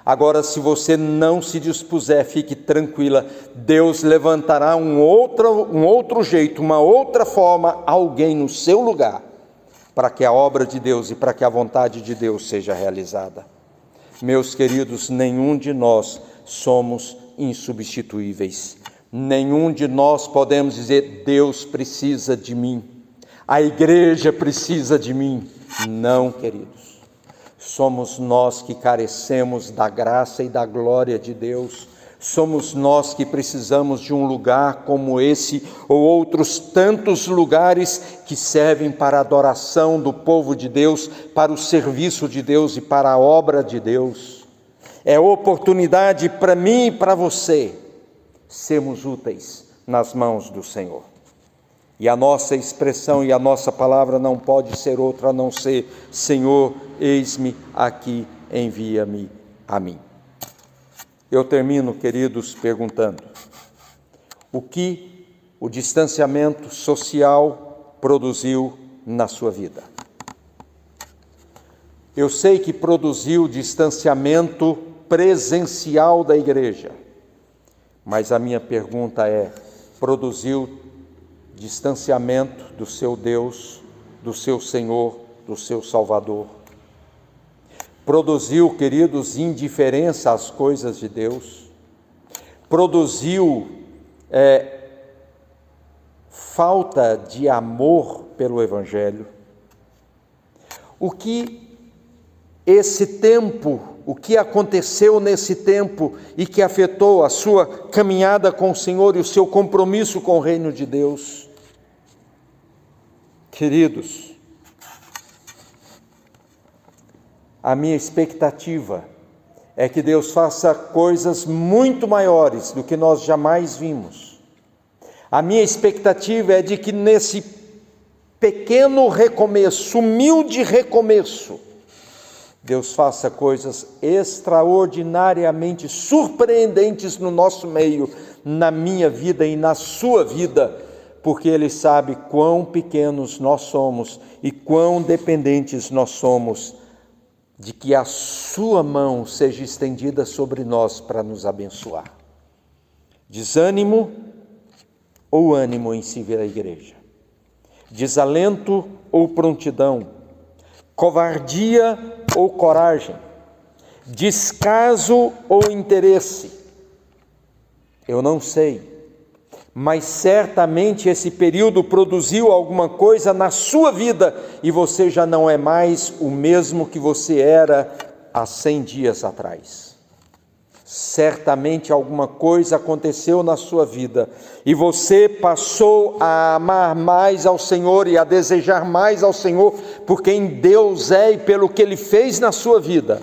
Agora, se você não se dispuser, fique tranquila, Deus levantará um outro jeito, uma outra forma, alguém no seu lugar, para que a obra de Deus e para que a vontade de Deus seja realizada. Meus queridos, nenhum de nós somos insubstituíveis. Nenhum de nós podemos dizer: Deus precisa de mim, a igreja precisa de mim. Não, queridos. Somos nós que carecemos da graça e da glória de Deus. Somos nós que precisamos de um lugar como esse ou outros tantos lugares que servem para a adoração do povo de Deus, para o serviço de Deus e para a obra de Deus. É oportunidade para mim e para você sermos úteis nas mãos do Senhor. E a nossa expressão e a nossa palavra não pode ser outra a não ser: Senhor, eis-me aqui, envia-me a mim. Eu termino, queridos, perguntando: o que o distanciamento social produziu na sua vida? Eu sei que produziu distanciamento presencial da igreja, mas a minha pergunta é: produziu distanciamento do seu Deus, do seu Senhor, do seu Salvador? Produziu, queridos, indiferença às coisas de Deus? Produziu falta de amor pelo Evangelho? O que esse tempo, o que aconteceu nesse tempo e que afetou a sua caminhada com o Senhor e o seu compromisso com o reino de Deus? Queridos, a minha expectativa é que Deus faça coisas muito maiores do que nós jamais vimos. A minha expectativa é de que nesse pequeno recomeço, humilde recomeço, Deus faça coisas extraordinariamente surpreendentes no nosso meio, na minha vida e na sua vida, porque Ele sabe quão pequenos nós somos e quão dependentes nós somos de que a sua mão seja estendida sobre nós para nos abençoar. Desânimo ou ânimo em servir a igreja? Desalento ou prontidão? Covardia ou coragem? Descaso ou interesse? Eu não sei, mas certamente esse período produziu alguma coisa na sua vida e você já não é mais o mesmo que você era há 100 dias atrás. Certamente alguma coisa aconteceu na sua vida e você passou a amar mais ao Senhor e a desejar mais ao Senhor por quem Deus é e pelo que Ele fez na sua vida.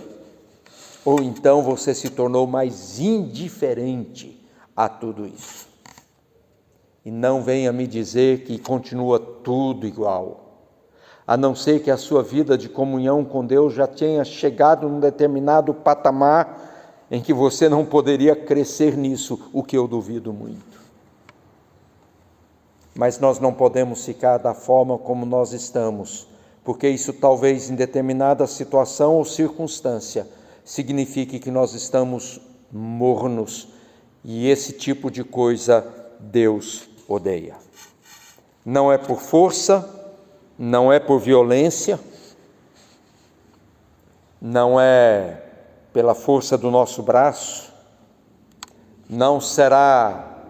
Ou então você se tornou mais indiferente a tudo isso. E não venha me dizer que continua tudo igual, a não ser que a sua vida de comunhão com Deus já tenha chegado num determinado patamar em que você não poderia crescer nisso, o que eu duvido muito. Mas nós não podemos ficar da forma como nós estamos, porque isso talvez em determinada situação ou circunstância signifique que nós estamos mornos, e esse tipo de coisa Deus odeia. Não é por força, não é por violência, não é pela força do nosso braço, não será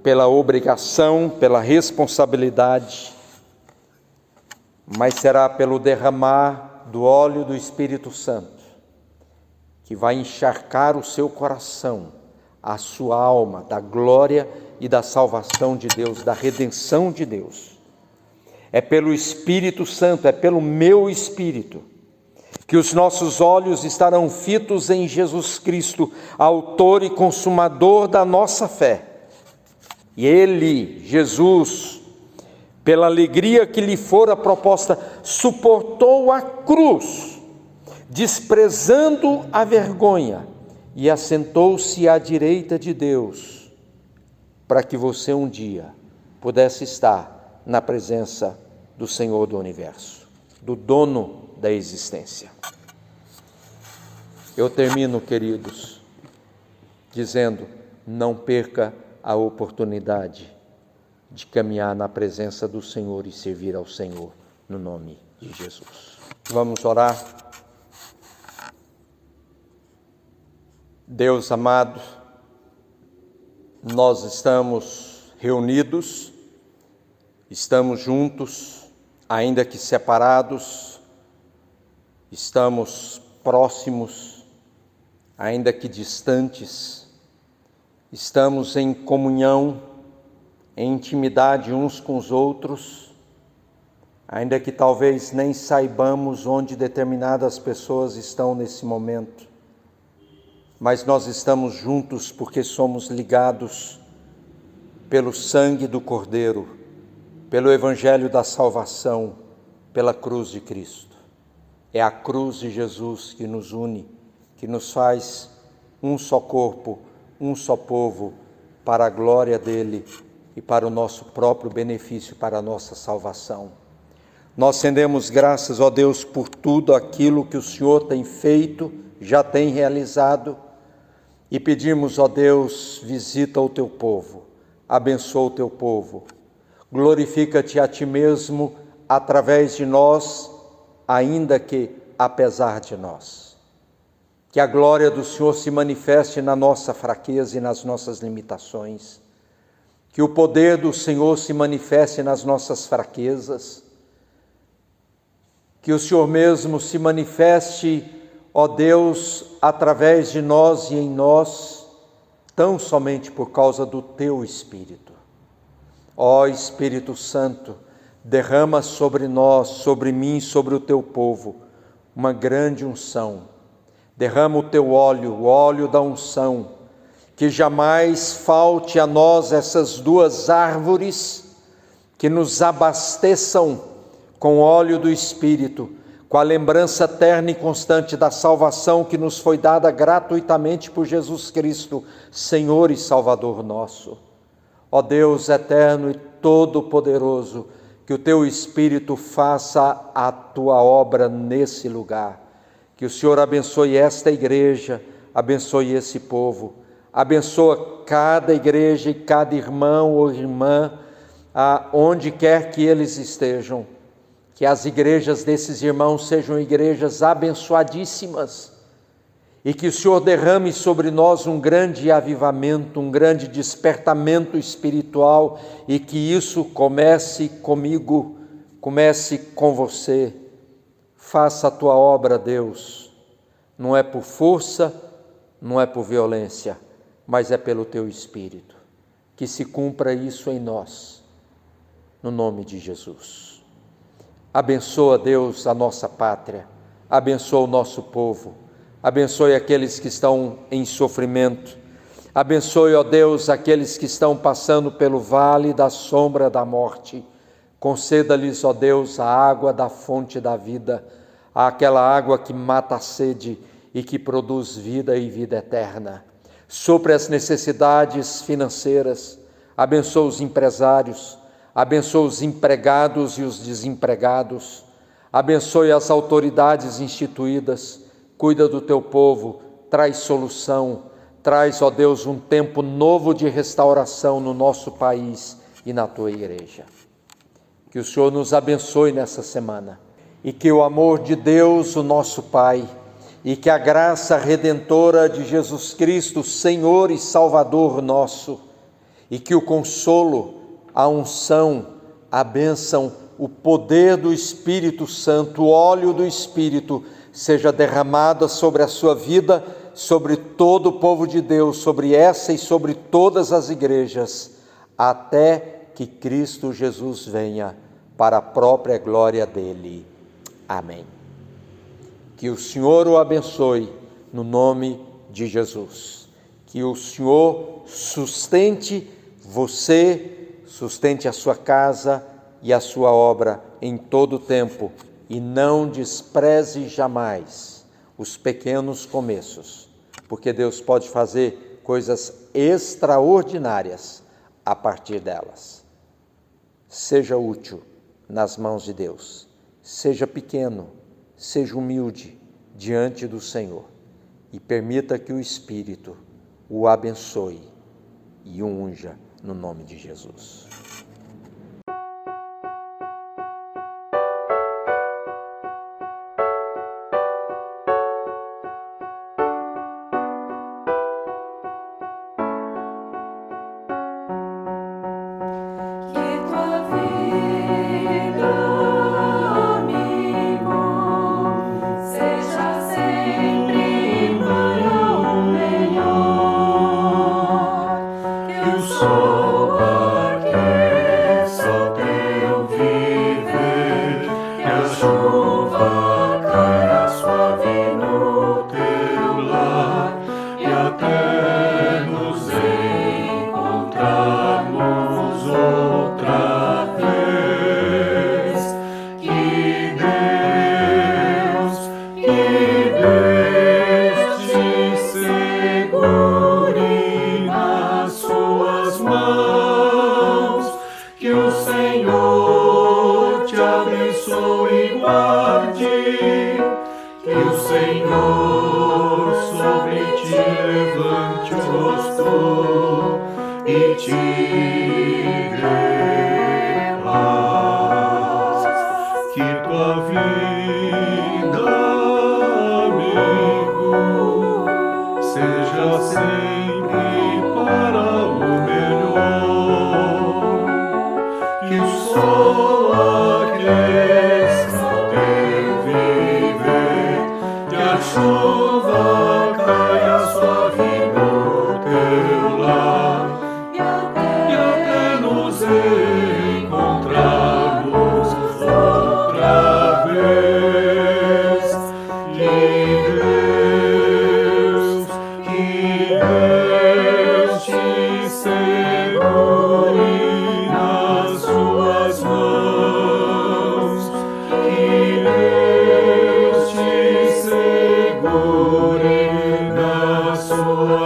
pela obrigação, pela responsabilidade, mas será pelo derramar do óleo do Espírito Santo, que vai encharcar o seu coração, a sua alma, da glória e da salvação de Deus, da redenção de Deus. É pelo Espírito Santo, é pelo meu Espírito, que os nossos olhos estarão fitos em Jesus Cristo, autor e consumador da nossa fé, E ele, Jesus, pela alegria que lhe fora proposta, suportou a cruz, desprezando a vergonha, e assentou-se à direita de Deus, para que você um dia pudesse estar na presença do Senhor do Universo, do dono da existência. Eu termino, queridos, dizendo: não perca a oportunidade de caminhar na presença do Senhor e servir ao Senhor, no nome de Jesus. Vamos orar. Deus amado, nós estamos reunidos, estamos juntos, ainda que separados, estamos próximos, ainda que distantes, estamos em comunhão, em intimidade uns com os outros, ainda que talvez nem saibamos onde determinadas pessoas estão nesse momento, mas nós estamos juntos porque somos ligados pelo sangue do Cordeiro, pelo Evangelho da salvação, pela cruz de Cristo. É a cruz de Jesus que nos une, que nos faz um só corpo, um só povo, para a glória dele e para o nosso próprio benefício, para a nossa salvação. Nós rendemos graças, ó Deus, por tudo aquilo que o Senhor tem feito, já tem realizado, e pedimos, ó Deus, visita o teu povo, abençoa o teu povo, glorifica-te a ti mesmo através de nós, ainda que apesar de nós. Que a glória do Senhor se manifeste na nossa fraqueza e nas nossas limitações. Que o poder do Senhor se manifeste nas nossas fraquezas. Que o Senhor mesmo se manifeste, ó Deus, através de nós e em nós, tão somente por causa do teu Espírito. Ó Espírito Santo, derrama sobre nós, sobre mim, sobre o teu povo, uma grande unção. Derrama o teu óleo, o óleo da unção, que jamais falte a nós essas duas árvores que nos abasteçam com o óleo do Espírito, com a lembrança eterna e constante da salvação que nos foi dada gratuitamente por Jesus Cristo, Senhor e Salvador nosso. Ó Deus eterno e todo-poderoso, que o teu Espírito faça a tua obra nesse lugar. Que o Senhor abençoe esta igreja, abençoe esse povo, abençoa cada igreja e cada irmão ou irmã, onde quer que eles estejam. Que as igrejas desses irmãos sejam igrejas abençoadíssimas e que o Senhor derrame sobre nós um grande avivamento, um grande despertamento espiritual e que isso comece comigo, comece com você. Faça a tua obra, Deus, não é por força, não é por violência, mas é pelo teu Espírito. Que se cumpra isso em nós, no nome de Jesus. Abençoa, Deus, a nossa pátria, abençoa o nosso povo, abençoe aqueles que estão em sofrimento, abençoe, ó Deus, aqueles que estão passando pelo vale da sombra da morte. Conceda-lhes, ó Deus, a água da fonte da vida, aquela água que mata a sede e que produz vida e vida eterna. Supre as necessidades financeiras, abençoa os empresários, abençoa os empregados e os desempregados, abençoe as autoridades instituídas, cuida do teu povo, traz solução, traz, ó Deus, um tempo novo de restauração no nosso país e na tua igreja. Que o Senhor nos abençoe nessa semana e que o amor de Deus, o nosso Pai, e que a graça redentora de Jesus Cristo, Senhor e Salvador nosso, e que o consolo, a unção, a bênção, o poder do Espírito Santo, o óleo do Espírito, seja derramada sobre a sua vida, sobre todo o povo de Deus, sobre essa e sobre todas as igrejas, até que Cristo Jesus venha para a própria glória dele. Amém. Que o Senhor o abençoe no nome de Jesus. Que o Senhor sustente, Você sustente a sua casa e a sua obra em todo o tempo e não despreze jamais os pequenos começos, porque Deus pode fazer coisas extraordinárias a partir delas. Seja útil nas mãos de Deus, seja pequeno, seja humilde diante do Senhor e permita que o Espírito o abençoe e o unja no nome de Jesus. Segure nas suas